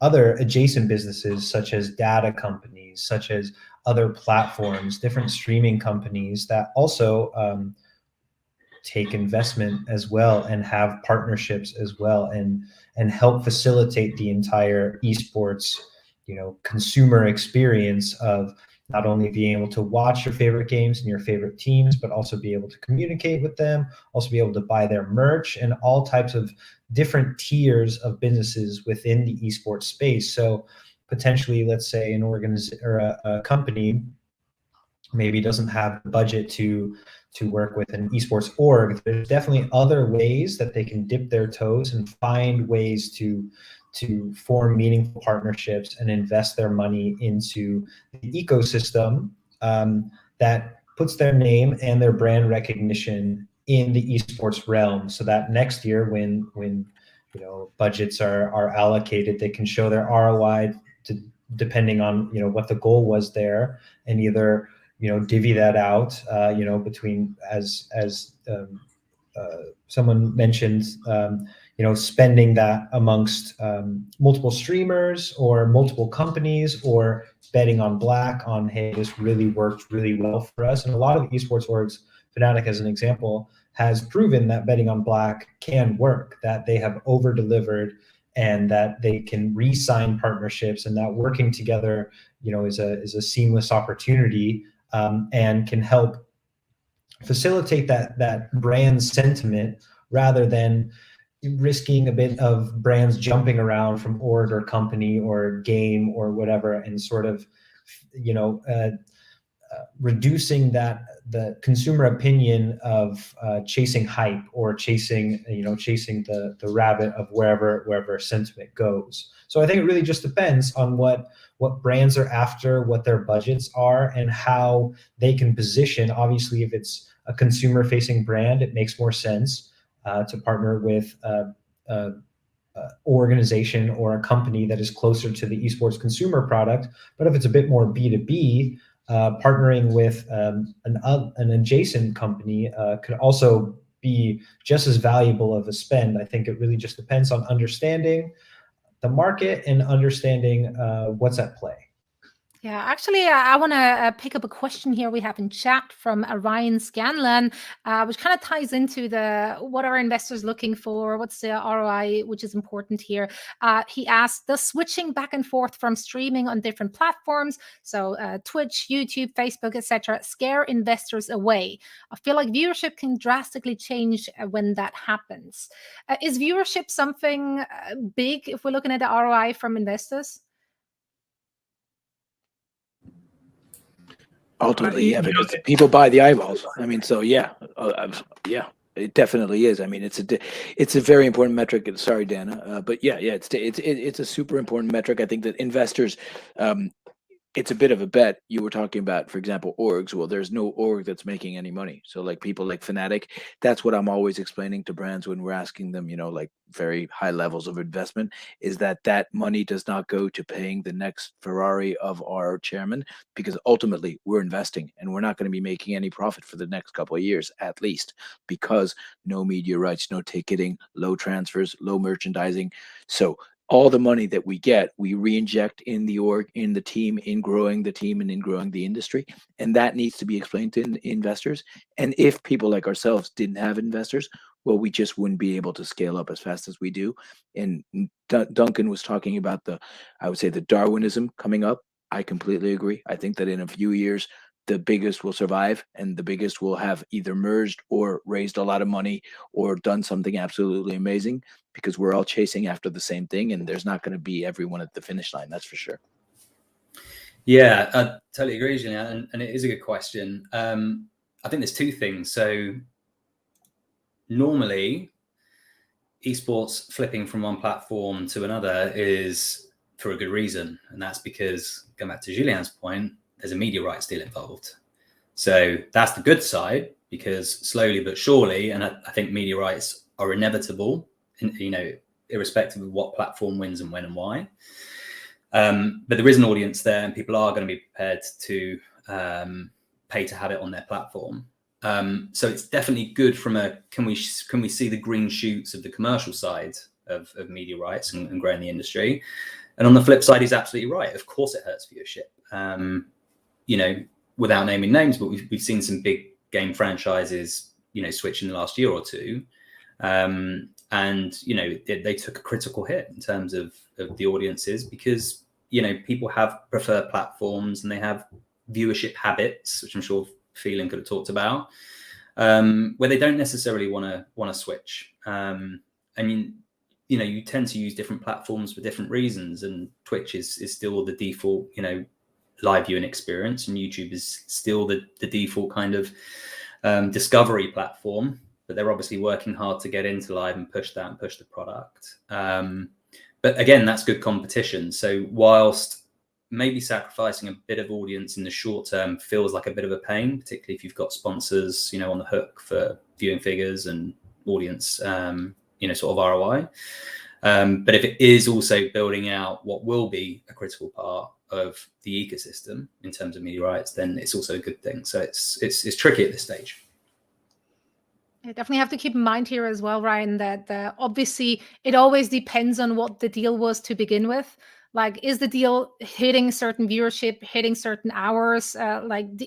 other adjacent businesses, such as data companies, such as other platforms, different streaming companies that also take investment as well and have partnerships as well, and help facilitate the entire esports, consumer experience of not only being able to watch your favorite games and your favorite teams, but also be able to communicate with them, also be able to buy their merch, and all types of different tiers of businesses within the esports space. So potentially, let's say an organization or a company maybe doesn't have the budget to work with an esports org. There's definitely other ways that they can dip their toes and find ways to form meaningful partnerships and invest their money into the ecosystem that puts their name and their brand recognition in the esports realm, so that next year when budgets are allocated, they can show their ROI depending on what the goal was there, and either divvy that out between, as someone mentioned, spending that amongst multiple streamers or multiple companies, or betting on black on, hey, this really worked really well for us. And a lot of esports orgs, Fnatic as an example, has proven that betting on black can work, that they have over delivered, and that they can re-sign partnerships, and that working together is a seamless opportunity, and can help facilitate that brand sentiment, rather than risking a bit of brands jumping around from org or company or game or whatever, and sort of reducing the consumer opinion of chasing hype, or chasing the rabbit of wherever sentiment goes. So I think it really just depends on what brands are after, what their budgets are, and how they can position. Obviously, if it's a consumer facing brand, it makes more sense to partner with organization or a company that is closer to the esports consumer product. But if it's a bit more B2B, partnering with an adjacent company could also be just as valuable of a spend. I think it really just depends on understanding the market and understanding what's at play. Yeah, actually, I want to pick up a question here we have in chat from Ryan Scanlon, which kind of ties into what are investors looking for? What's the ROI, which is important here? He asked, does switching back and forth from streaming on different platforms, so Twitch, YouTube, Facebook, etc., scare investors away? I feel like viewership can drastically change when that happens. Is viewership something big if we're looking at the ROI from investors? Ultimately, yeah, because people buy the eyeballs. I mean, so yeah, it definitely is. I mean, it's a very important metric. Sorry, Dana, but yeah, it's a super important metric. I think that investors, it's a bit of a bet. You were talking about, for example, orgs. Well, there's no org that's making any money. So like people like Fnatic, that's what I'm always explaining to brands when we're asking them, like very high levels of investment, is that money does not go to paying the next Ferrari of our chairman, because ultimately we're investing and we're not going to be making any profit for the next couple of years, at least, because no media rights, no ticketing, low transfers, low merchandising. So all the money that we get, we re-inject in the org, in the team, in growing the team, and in growing the industry. And that needs to be explained to investors. And if people like ourselves didn't have investors, well, we just wouldn't be able to scale up as fast as we do. And Duncan was talking about I would say the Darwinism coming up. I completely agree. I think that in a few years, the biggest will survive, and the biggest will have either merged or raised a lot of money or done something absolutely amazing, because we're all chasing after the same thing, and there's not going to be everyone at the finish line. That's for sure. Yeah, I totally agree, Julien, and it is a good question. I think there's two things. So normally, esports flipping from one platform to another is for a good reason, and that's because, going back to Julien's point, there's a media rights deal involved. So that's the good side, because slowly but surely, and I think media rights are inevitable, irrespective of what platform wins and when and why. But there is an audience there, and people are going to be prepared to pay to have it on their platform. So it's definitely good from a can we see the green shoots of the commercial side of media rights and growing the industry. And on the flip side, he's absolutely right. Of course, it hurts viewership. You know, without naming names, but we've seen some big game franchises, you know, switch in the last year or two. And, you know, they took a critical hit in terms of the audiences because, you know, people have preferred platforms and they have viewership habits, which I'm sure Phelan could have talked about, where they don't necessarily want to switch. I mean, you know, you tend to use different platforms for different reasons, and Twitch is still the default, you know, live viewing experience, and YouTube is still the default kind of discovery platform. But they're obviously working hard to get into live and push that and push the product. But again, that's good competition. So whilst maybe sacrificing a bit of audience in the short term feels like a bit of a pain, particularly if you've got sponsors, you know, on the hook for viewing figures and audience, you know, sort of ROI. But if it is also building out what will be a critical part of the ecosystem in terms of media rights, then it's also a good thing. So it's tricky at this stage. I definitely have to keep in mind here as well, Ryan, that obviously it always depends on what the deal was to begin with. Like, is the deal hitting certain viewership, hitting certain hours?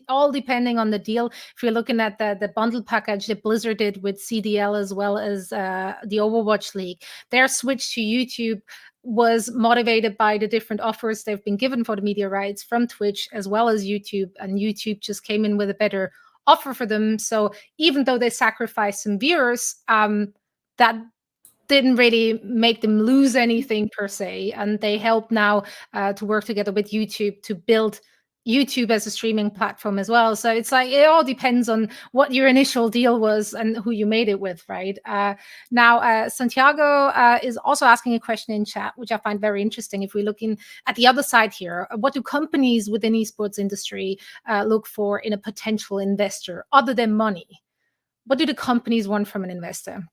All depending on the deal. If you're looking at the bundle package that Blizzard did with CDL as well as the Overwatch League, their switch to YouTube was motivated by the different offers they've been given for the media rights from Twitch as well as YouTube, and YouTube just came in with a better offer for them. So even though they sacrificed some viewers, that didn't really make them lose anything per se, and they help now to work together with YouTube to build YouTube as a streaming platform as well. So it's like it all depends on what your initial deal was and who you made it with, right? Now, Santiago is also asking a question in chat, which I find very interesting. If we're looking at the other side here, what do companies within esports industry look for in a potential investor other than money? What do the companies want from an investor?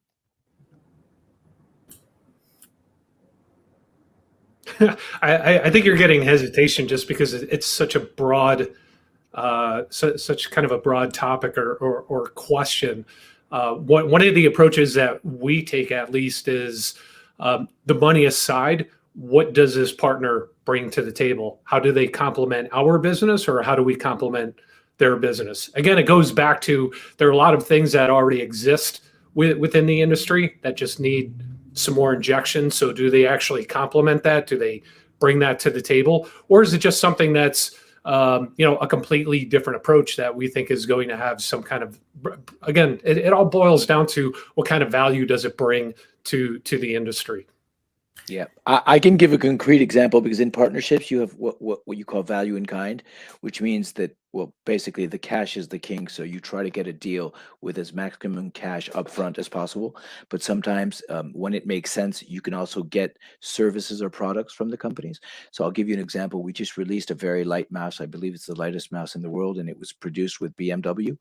I think you're getting hesitation just because it's such a broad, such kind of a broad topic or question. One of the approaches that we take, at least, is the money aside. What does this partner bring to the table? How do they complement our business, or how do we complement their business? Again, it goes back to there are a lot of things that already exist within the industry that just need some more injection. So do they actually complement that? Do they bring that to the table? Or is it just something that's, a completely different approach that we think is going to have some kind of, again, it all boils down to what kind of value does it bring to the industry? Yeah, I can give a concrete example, because in partnerships you have what you call value in kind, which means that, well, basically the cash is the king. So you try to get a deal with as maximum cash upfront as possible. But sometimes when it makes sense, you can also get services or products from the companies. So I'll give you an example. We just released a very light mouse. I believe it's the lightest mouse in the world, and it was produced with BMW.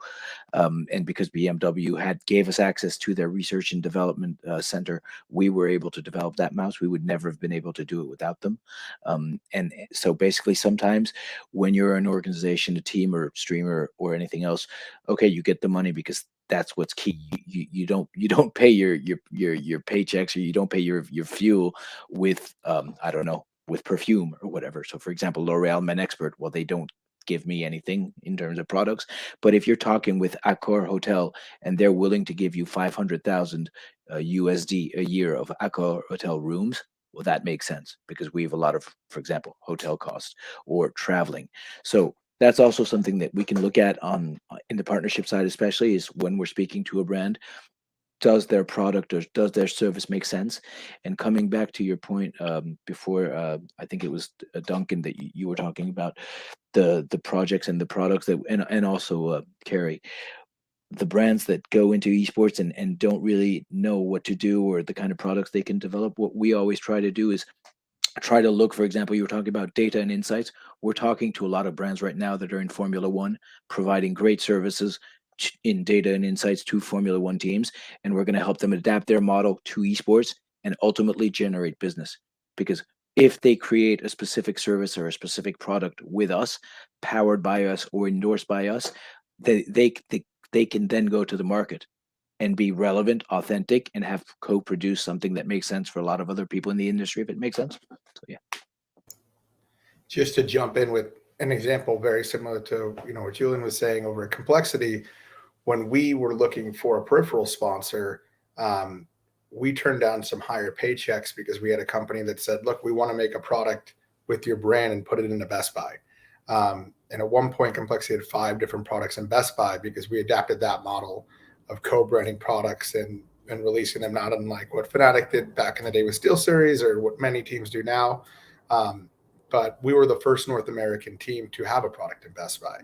And because BMW gave us access to their research and development center, we were able to develop that mouse. We would never have been able to do it without them. And so basically, sometimes when you're an organization, a team or streamer or anything else, okay, you get the money because that's what's key. You don't pay your paychecks, or you don't pay your fuel with I don't know, with perfume or whatever. So for example, L'Oreal Men Expert, well, they don't give me anything in terms of products. But if you're talking with Accor Hotel and they're willing to give you 500,000 USD a year of Accor Hotel rooms, well, that makes sense, because we have a lot of, for example, hotel costs or traveling. So that's also something that we can look at in the partnership side, especially, is when we're speaking to a brand. Does their product or does their service make sense? And coming back to your point before, I think it was Duncan that you were talking about the projects and the products that, and also Kerry, the brands that go into esports and don't really know what to do or the kind of products they can develop. What we always try to do is try to look, for example, you were talking about data and insights. We're talking to a lot of brands right now that are in Formula One, providing great services in data and insights to Formula One teams, and we're going to help them adapt their model to esports and ultimately generate business. Because if they create a specific service or a specific product with us, powered by us or endorsed by us, they can then go to the market and be relevant, authentic, and have co-produce something that makes sense for a lot of other people in the industry, if it makes sense. So yeah. Just to jump in with an example very similar to what Julien was saying over at Complexity, when we were looking for a peripheral sponsor, we turned down some higher paychecks because we had a company that said, look, we want to make a product with your brand and put it into Best Buy. And at one point, Complexity had 5 different products in Best Buy because we adapted that model of co-branding products and releasing them, not unlike what Fnatic did back in the day with SteelSeries or what many teams do now. But we were the first North American team to have a product in Best Buy.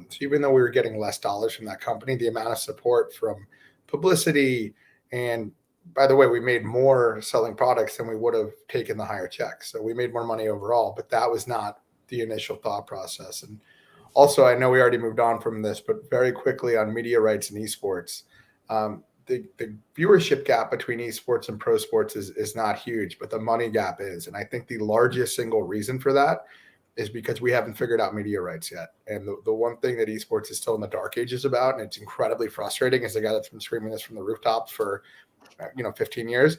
So even though we were getting less dollars from that company, the amount of support from publicity, and by the way, we made more selling products than we would have taken the higher checks. So we made more money overall, but that was not the initial thought process. And also, I know we already moved on from this, but very quickly on media rights and esports, the viewership gap between esports and pro sports is not huge, but the money gap is. And I think the largest single reason for that is because we haven't figured out media rights yet. And the one thing that esports is still in the dark ages about, and it's incredibly frustrating as a guy that's been screaming this from the rooftops for 15 years,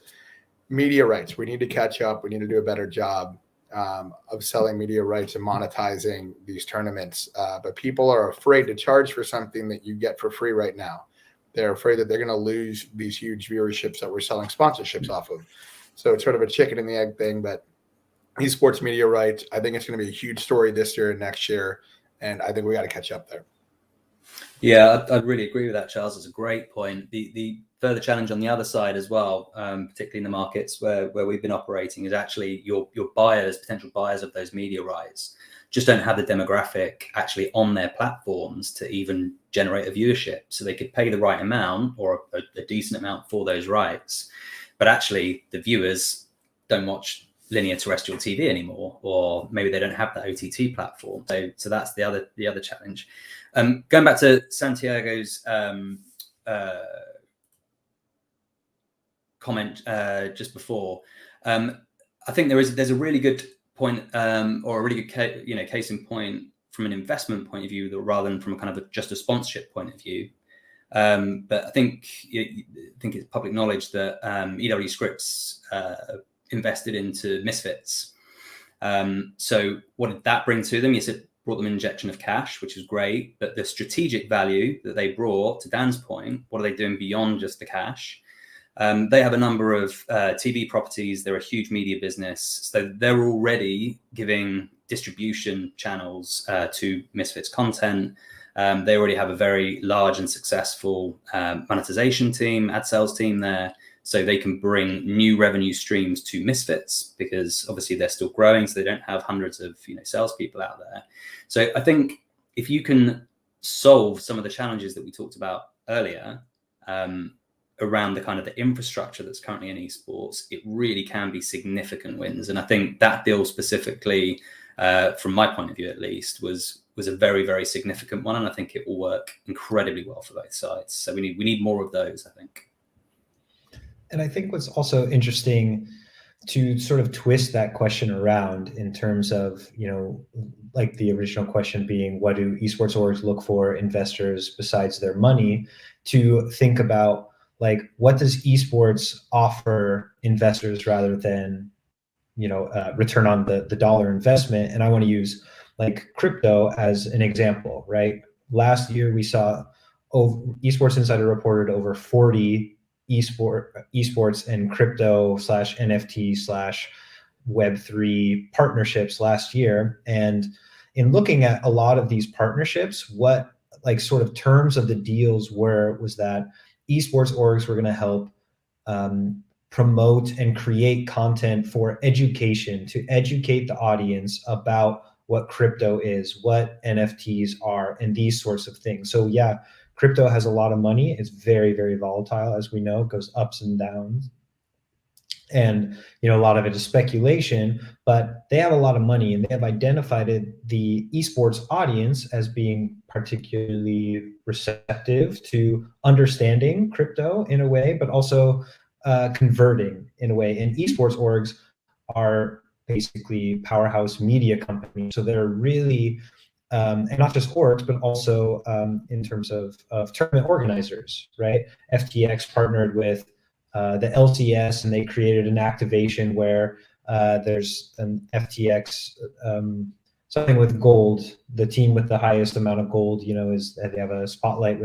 media rights. We need to catch up. We need to do a better job of selling media rights and monetizing these tournaments. But people are afraid to charge for something that you get for free right now. They're afraid that they're going to lose these huge viewerships that we're selling sponsorships off of. So it's sort of a chicken and the egg thing, but esports media rights, I think it's going to be a huge story this year and next year. And I think we got to catch up there. Yeah, I'd really agree with that, Charles. It's a great point. The further challenge on the other side as well, particularly in the markets where we've been operating, is actually your buyers, potential buyers of those media rights, just don't have the demographic actually on their platforms to even generate a viewership. So they could pay the right amount or a decent amount for those rights, but actually the viewers don't watch linear terrestrial TV anymore, or maybe they don't have that OTT platform. So that's the other challenge. Going back to Santiago's comment just before, I think there's a really good point, or a really good case in point from an investment point of view, rather than from a kind of just a sponsorship point of view. But I think it's public knowledge that EW Scripts invested into Misfits. So what did that bring to them? Yes, it brought them an injection of cash, which is great. But the strategic value that they brought, to Dan's point, what are they doing beyond just the cash? They have a number of TV properties. They're a huge media business. So they're already giving distribution channels to Misfits content. They already have a very large and successful monetization team, ad sales team there. So they can bring new revenue streams to Misfits, because obviously they're still growing. So they don't have hundreds of salespeople out there. So I think if you can solve some of the challenges that we talked about earlier, around the kind of the infrastructure that's currently in esports, it really can be significant wins. And I think that deal specifically, from my point of view at least, was a very, very significant one. And I think it will work incredibly well for both sides. So we need more of those, I think. And I think what's also interesting to sort of twist that question around in terms of, like the original question being, what do esports orgs look for investors besides their money, to think about, like, what does esports offer investors rather than, return on the dollar investment? And I want to use like crypto as an example, right? Last year we saw Esports Insider reported over 40 esports and crypto / NFT / Web3 partnerships last year. And in looking at a lot of these partnerships, what like sort of terms of the deals was that esports orgs were going to help promote and create content for education, to educate the audience about what crypto is, what NFTs are, and these sorts of things. So yeah, crypto has a lot of money. It's very, very volatile, as we know. It goes ups and downs. And a lot of it is speculation, but they have a lot of money, and they have identified the esports audience as being particularly receptive to understanding crypto in a way, but also converting in a way. And esports orgs are basically powerhouse media company. So they're really, and not just orgs, but also in terms of tournament organizers, right? FTX partnered with the LCS, and they created an activation where there's an FTX, something with gold. The team with the highest amount of gold, is they have a spotlight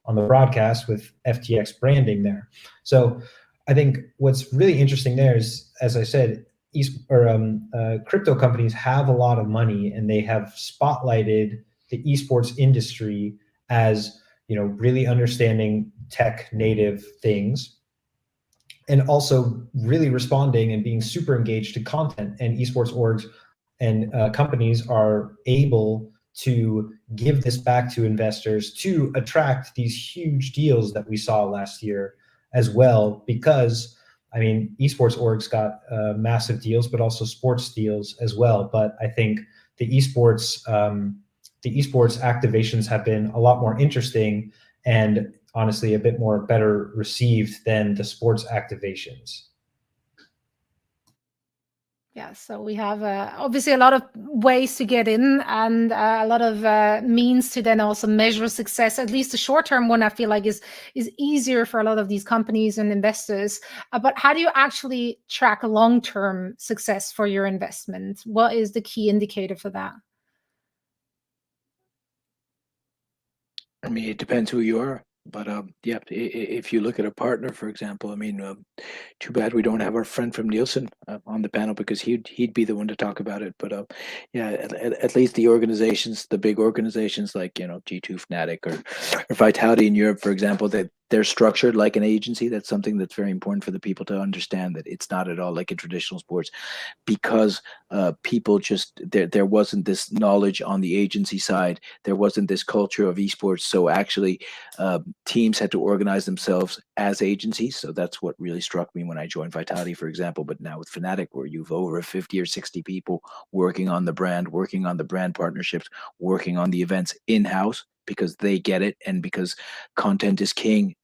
on the broadcast with FTX branding there. So I think what's really interesting there is, as I said, crypto companies have a lot of money, and they have spotlighted the esports industry as, really understanding tech native things, and also really responding and being super engaged to content. And esports orgs and companies are able to give this back to investors to attract these huge deals that we saw last year as well, because esports orgs got massive deals, but also sports deals as well. But I think the esports activations have been a lot more interesting and honestly a bit more better received than the sports activations. Yeah, so we have obviously a lot of ways to get in, and a lot of means to then also measure success. At least the short-term one, I feel like, is easier for a lot of these companies and investors. But how do you actually track long-term success for your investment? What is the key indicator for that? It depends who you are. But yeah, if you look at a partner, for example, too bad we don't have our friend from Nielsen on the panel, because he'd be the one to talk about it. But yeah, at least the organizations, the big organizations like G2, Fnatic, or Vitality in Europe, for example, they're structured like an agency. That's something that's very important for the people to understand, that it's not at all like in traditional sports, because people just there wasn't this knowledge on the agency side. There wasn't this culture of esports. So actually, teams had to organize themselves as agencies. So that's what really struck me when I joined Vitality, for example. But now with Fnatic, where you've over 50 or 60 people working on the brand partnerships, working on the events in-house, because they get it, and because content is king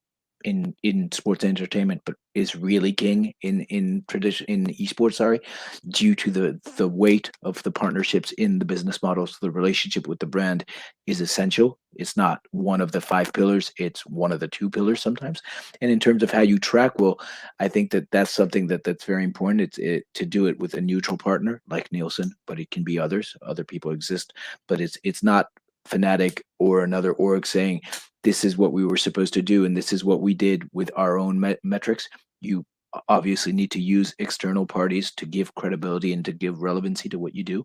in sports entertainment, but is really king in esports, due to the weight of the partnerships in the business model. So the relationship with the brand is essential. It's not one of the 5 pillars, it's one of the 2 pillars sometimes. And in terms of how you track, well, I think that's something that's very important. To do it with a neutral partner like Nielsen, but it can be other people exist, but it's not Fnatic or another org saying this is what we were supposed to do and this is what we did with our own metrics. You obviously need to use external parties to give credibility and to give relevancy to what you do.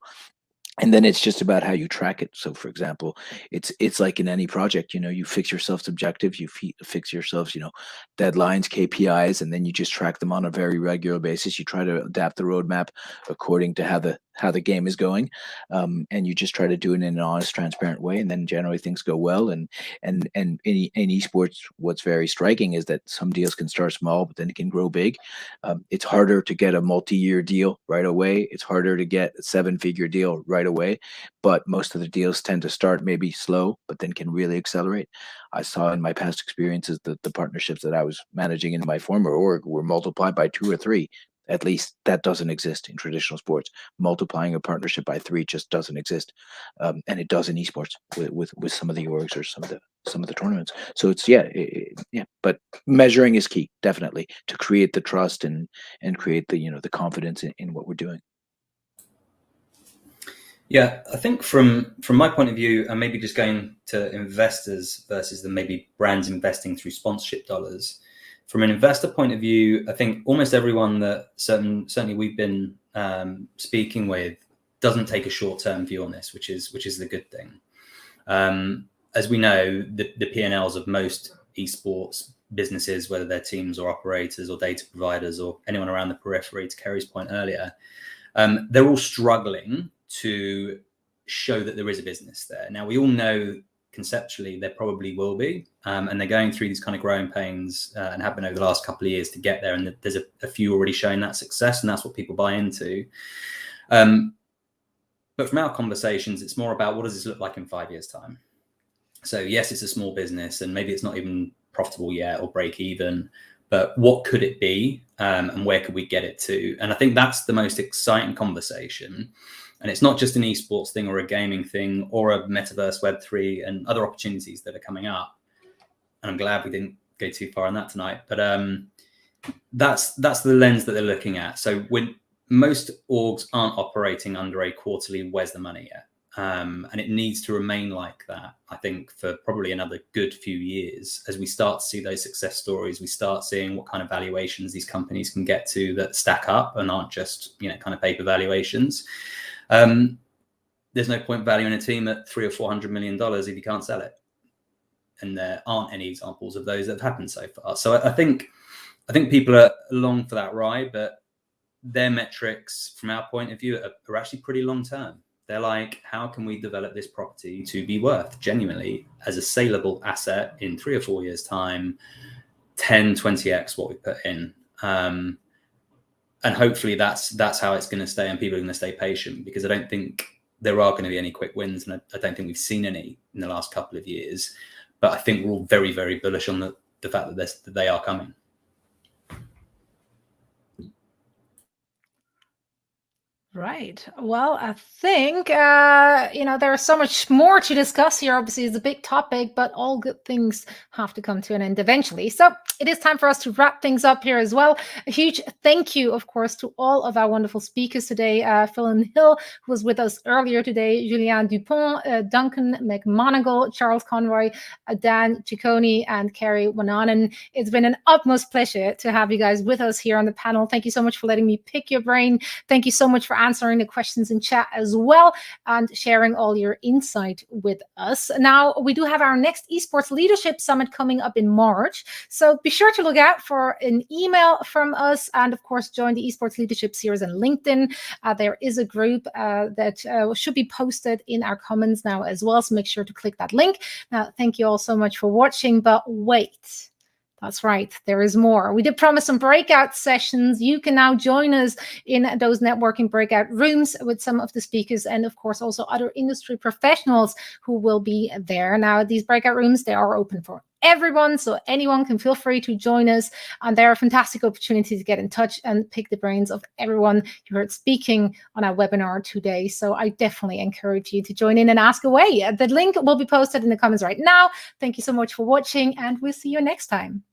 And then it's just about how you track it. So, for example, it's like in any project, you fix yourself objectives, you fix yourselves, deadlines, KPIs, and then you just track them on a very regular basis. You try to adapt the roadmap according to how the game is going, and you just try to do it in an honest, transparent way. And then generally things go well. And in esports, what's very striking is that some deals can start small, but then it can grow big. It's harder to get a multi-year deal right away. It's harder to get a 7-figure deal right away, but most of the deals tend to start maybe slow, but then can really accelerate. I saw in my past experiences that the partnerships that I was managing in my former org were multiplied by 2 or 3. At least that doesn't exist in traditional sports. Multiplying a partnership by 3 just doesn't exist, and it does in esports with some of the orgs or some of the tournaments. So it's yeah. But measuring is key, definitely, to create the trust and create the confidence in what we're doing. Yeah, I think from my point of view, and maybe just going to investors versus the maybe brands investing through sponsorship dollars. From an investor point of view, I think almost everyone that certainly we've been speaking with doesn't take a short-term view on this, which is the good thing. As we know, the P&Ls of most esports businesses, whether they're teams or operators or data providers or anyone around the periphery, to Kerry's point earlier, they're all struggling to show that there is a business there. Now, we all know conceptually there probably will be, and they're going through these kind of growing pains and have been over the last couple of years to get there. And there's a few already showing that success, and that's what people buy into. But from our conversations, it's more about what does this look like in 5 years' time? So yes, it's a small business and maybe it's not even profitable yet or break even, but what could it be? and where could we get it to? And I think that's the most exciting conversation. And it's not just an esports thing or a gaming thing or a metaverse Web3 and other opportunities that are coming up. And I'm glad we didn't go too far on that tonight. But that's the lens that they're looking at. So when most orgs aren't operating under a quarterly, where's the money yet? And it needs to remain like that, I think, for probably another good few years as we start to see those success stories. We start seeing what kind of valuations these companies can get to that stack up and aren't just, kind of paper valuations. There's no point valuing a team at $300 or $400 million if you can't sell it. And there aren't any examples of those that have happened so far. So I think people are along for that ride, but their metrics from our point of view are actually pretty long term. They're like, how can we develop this property to be worth genuinely as a saleable asset in 3 or 4 years time, 10, 20x what we put in. And hopefully that's how it's going to stay, and people are going to stay patient, because I don't think there are going to be any quick wins, and I don't think we've seen any in the last couple of years. But I think we're all very, very bullish on the fact that they are coming. Right. Well, I think, there's so much more to discuss here. Obviously, it's a big topic, but all good things have to come to an end eventually. So it is time for us to wrap things up here as well. A huge thank you, of course, to all of our wonderful speakers today. Phelan Hill, who was with us earlier today, Julien Dupont, Duncan McMonagle, Charles Conroy, Dan Ciccone, and Kerry Waananen. It's been an utmost pleasure to have you guys with us here on the panel. Thank you so much for letting me pick your brain. Thank you so much for answering the questions in chat as well and sharing all your insight with us. Now, we do have our next Esports Leadership Summit coming up in March. So be sure to look out for an email from us, and of course, join the Esports Leadership Series on LinkedIn. There is a group that should be posted in our comments now as well. So make sure to click that link. Now, thank you all so much for watching, but wait. That's right. There is more. We did promise some breakout sessions. You can now join us in those networking breakout rooms with some of the speakers, and of course also other industry professionals who will be there. Now, these breakout rooms, they are open for everyone, so anyone can feel free to join us, and they're a fantastic opportunity to get in touch and pick the brains of everyone you heard speaking on our webinar today. So I definitely encourage you to join in and ask away. The link will be posted in the comments right now. Thank you so much for watching, and we'll see you next time.